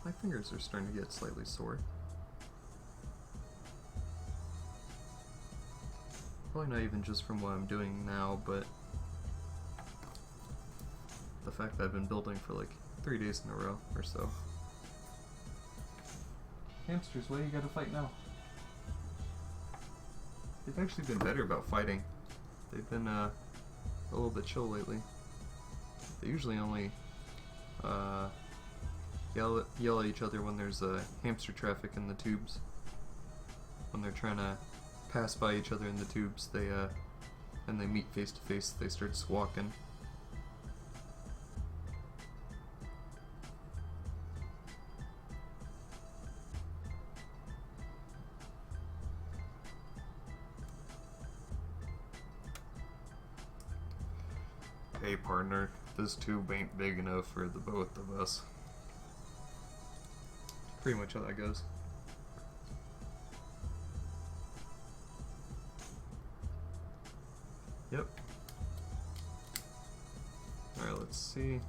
My fingers are starting to get slightly sore. Probably not even just from what I'm doing now, but the fact that I've been building for like 3 days in a row or so. Hamsters, why you gotta fight now? They've actually been better about fighting. They've been a little bit chill lately. They usually only yell at each other when there's hamster traffic in the tubes. When they're trying to pass by each other in the tubes, and they meet face to face, they start squawking. Hey partner, this tube ain't big enough for the both of us. Pretty much how that goes. Yep. Alright, let's see.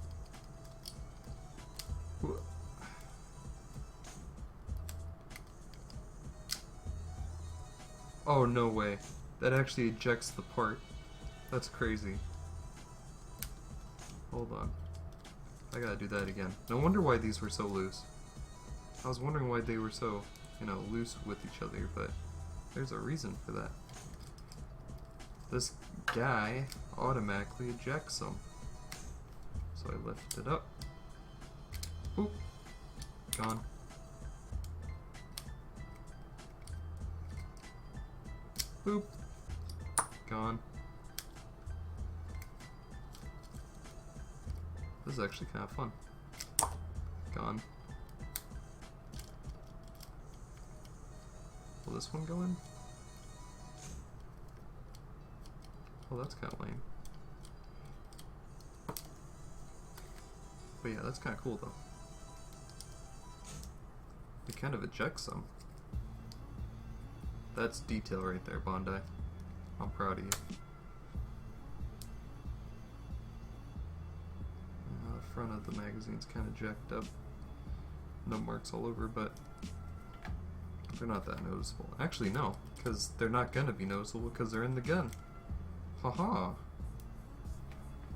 Oh, no way. That actually ejects the part. That's crazy. Hold on. I gotta do that again. No wonder why these were so loose. I was wondering why they were so, loose with each other, but There's a reason for that. This guy automatically ejects them. So I lift it up. Oop. Gone. Boop. Gone. This is actually kind of fun. Gone. Will this one go in? Oh, that's kind of lame. But yeah, that's kind of cool though. It kind of ejects them. That's detail right there, Bondi. I'm proud of you. The front of the magazine's kind of jacked up. No marks all over, but they're not that noticeable. Actually, no, because they're not gonna be noticeable because they're in the gun. Haha.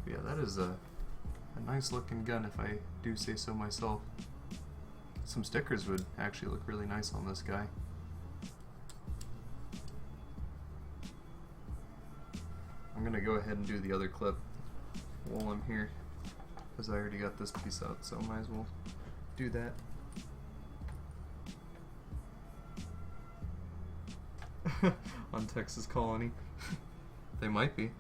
Yeah, that is a nice looking gun if I do say so myself. Some stickers would actually look really nice on this guy. I'm gonna go ahead and do the other clip while I'm here, because I already got this piece out, so might as well do that. On Texas Colony. They might be.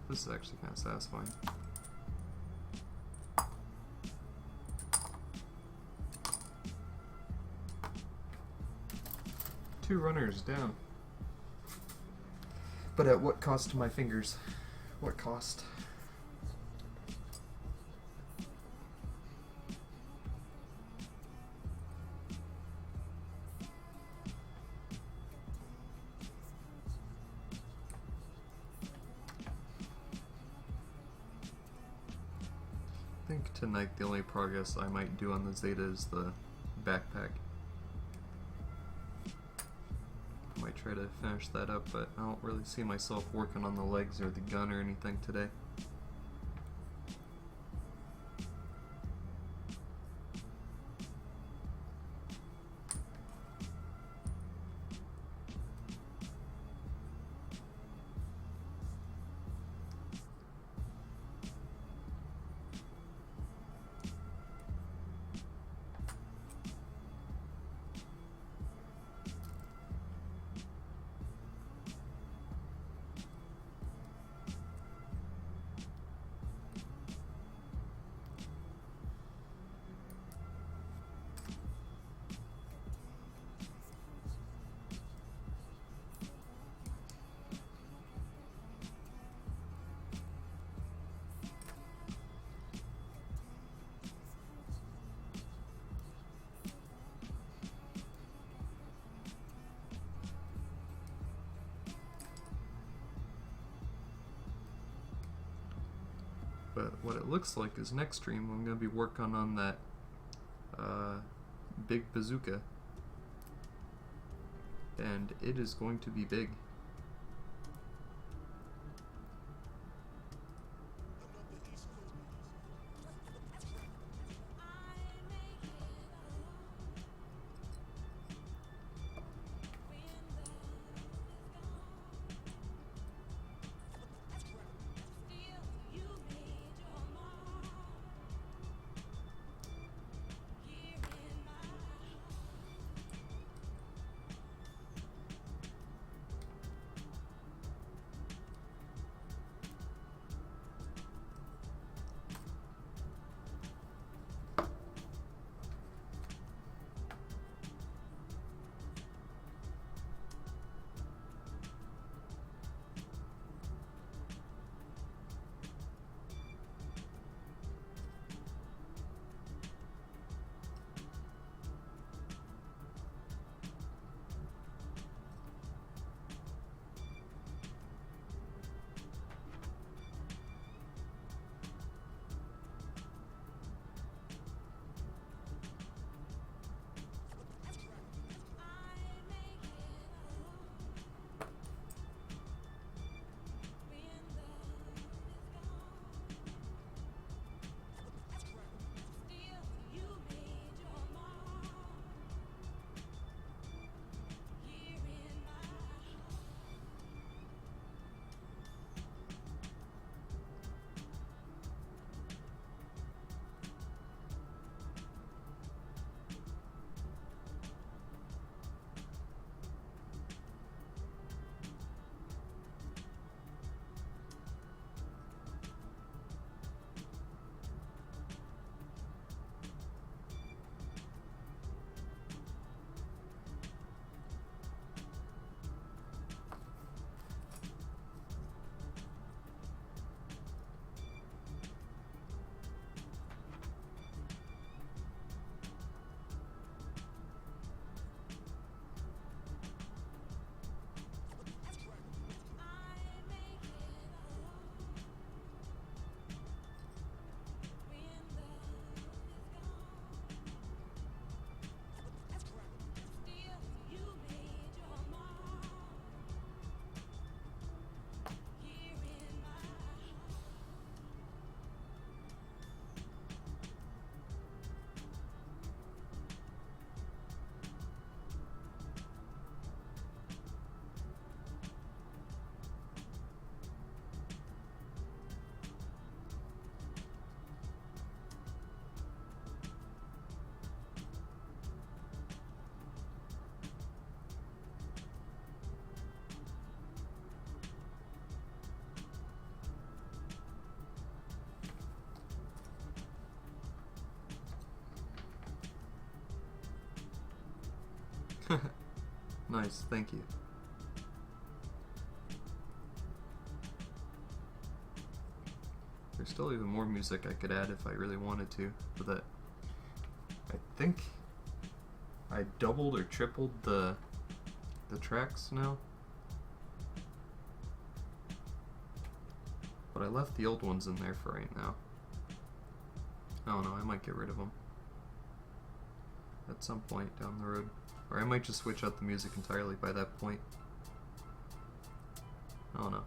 This is actually kind of satisfying. Two runners down. But at what cost to my fingers? What cost? I think tonight the only progress I might do on the Zeta is the backpack. I might try to finish that up, but I don't really see myself working on the legs or the gun or anything today. But what it looks like is next stream I'm going to be working on that big bazooka, and it is going to be big. Nice, thank you. There's still even more music I could add if I really wanted to, but that I think I doubled or tripled the tracks now. But I left the old ones in there for right now. I don't know, I might get rid of them at some point down the road. Or I might just switch out the music entirely by that point. I don't know.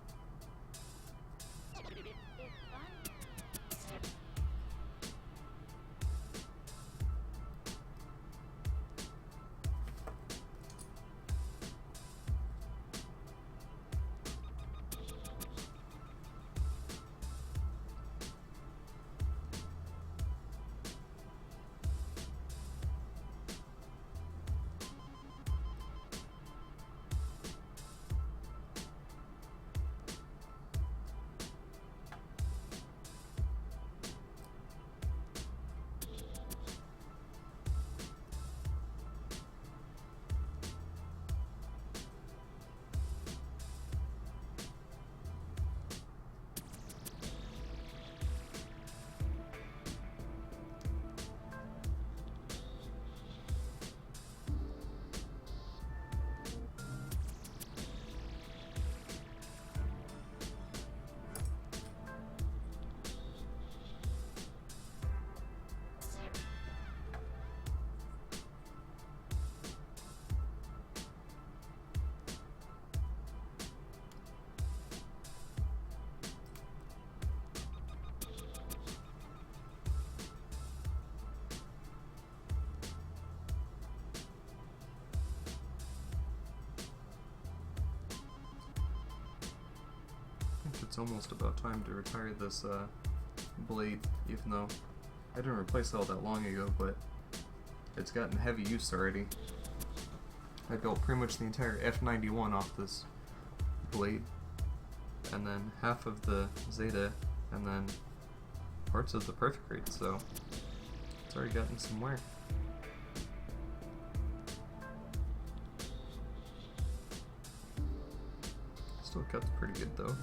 It's almost about time to retire this blade, even though I didn't replace it all that long ago, but it's gotten heavy use already. I built pretty much the entire F91 off this blade, and then half of the Zeta, and then parts of the Perfect Grade, so it's already gotten some wear. Still cuts pretty good though.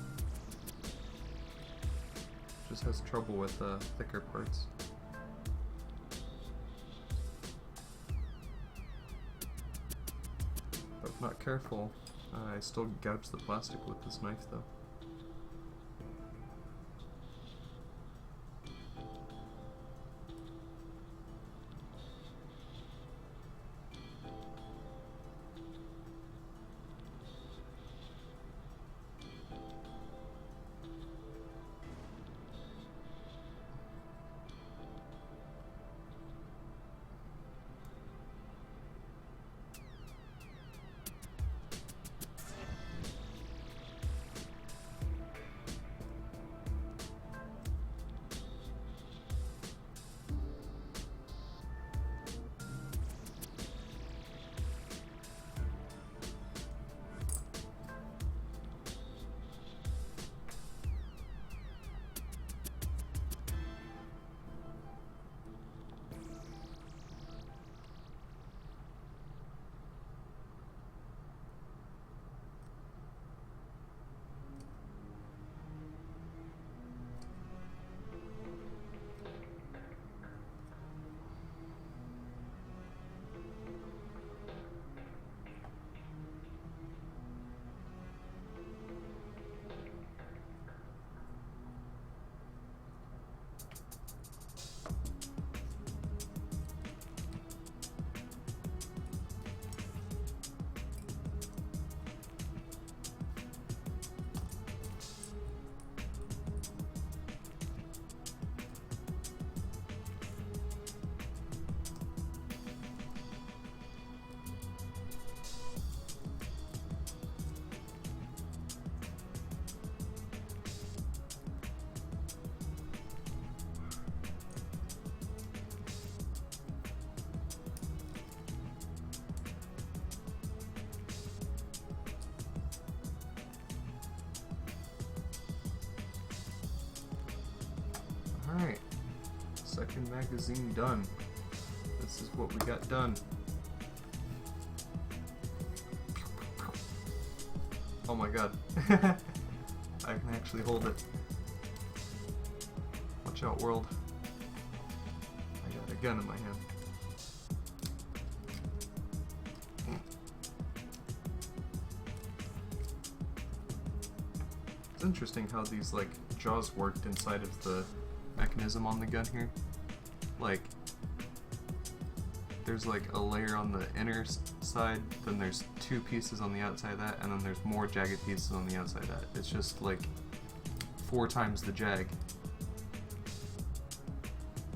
Just has trouble with thicker parts. But if not careful, I still gouge the plastic with this knife though. Alright, second magazine done. This is what we got done. Oh my god. I can actually hold it. Watch out, world. I got a gun in my hand. It's interesting how these, like, jaws worked inside of the mechanism on the gun here. Like, there's like a layer on the inner side, then there's two pieces on the outside of that, and then there's more jagged pieces on the outside of that. It's just like 4 times the jag.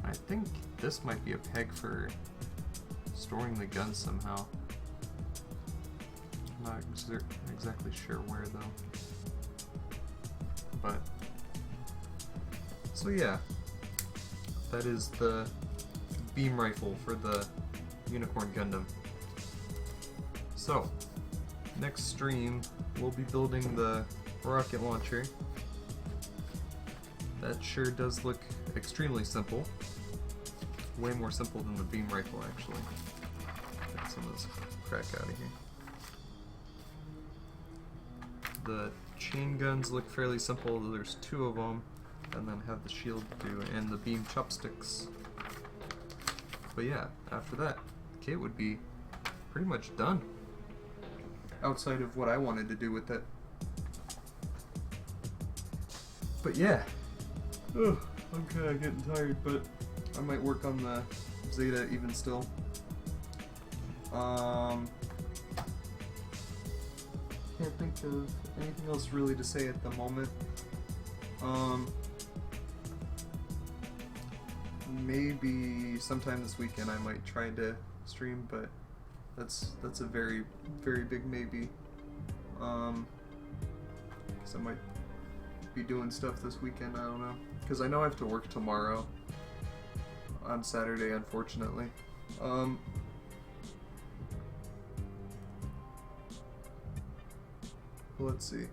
I think this might be a peg for storing the gun somehow. I'm not exactly sure where though. But, so yeah, that is the beam rifle for the Unicorn Gundam. So, next stream, we'll be building the rocket launcher. That sure does look extremely simple. Way more simple than the beam rifle, actually. Get some of this crack out of here. The chain guns look fairly simple. There's 2 of them, and then have the shield do, and the beam chopsticks. But yeah, after that, the kit would be pretty much done. Outside of what I wanted to do with it. But yeah. Ugh, I'm kind of getting tired, but I might work on the Zeta even still. Can't think of anything else really to say at the moment. Maybe sometime this weekend I might try to stream, but that's a very, very big maybe. Because I might be doing stuff this weekend, I don't know. Because I know I have to work tomorrow on Saturday, unfortunately. Let's see.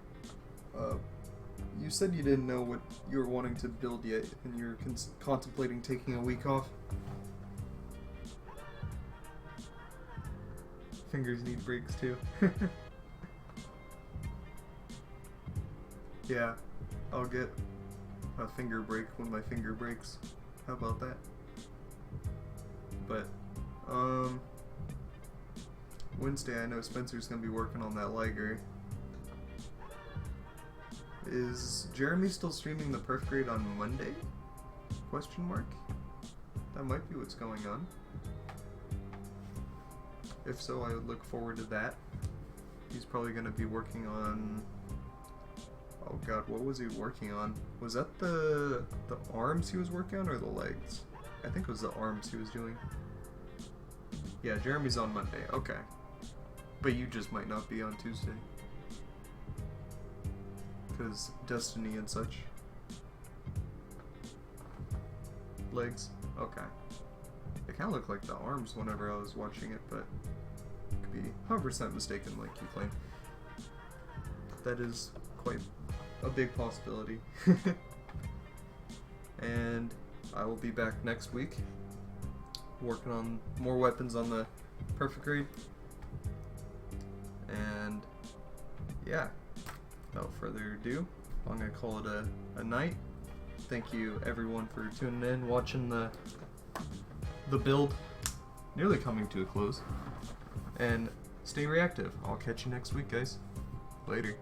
You said you didn't know what you were wanting to build yet, and you're contemplating taking a week off. Fingers need breaks too. Yeah, I'll get a finger break when my finger breaks. How about that? But, Wednesday I know Spencer's gonna be working on that library. Is Jeremy still streaming the perf grade on Monday? Question mark? That might be what's going on. If so, I would look forward to that. He's probably going to be working on... Oh god, what was he working on? Was that the arms he was working on, or the legs? I think it was the arms he was doing. Yeah, Jeremy's on Monday. Okay. But you just might not be on Tuesday. Because Destiny and such. Legs? Okay. It kind of looked like the arms whenever I was watching it, but could be 100% mistaken like you claim. That is quite a big possibility. And I will be back next week working on more weapons on the perfect grade. And yeah, without further ado, I'm going to call it a night. Thank you everyone for tuning in, watching the build nearly coming to a close. And stay reactive. I'll catch you next week, guys. Later.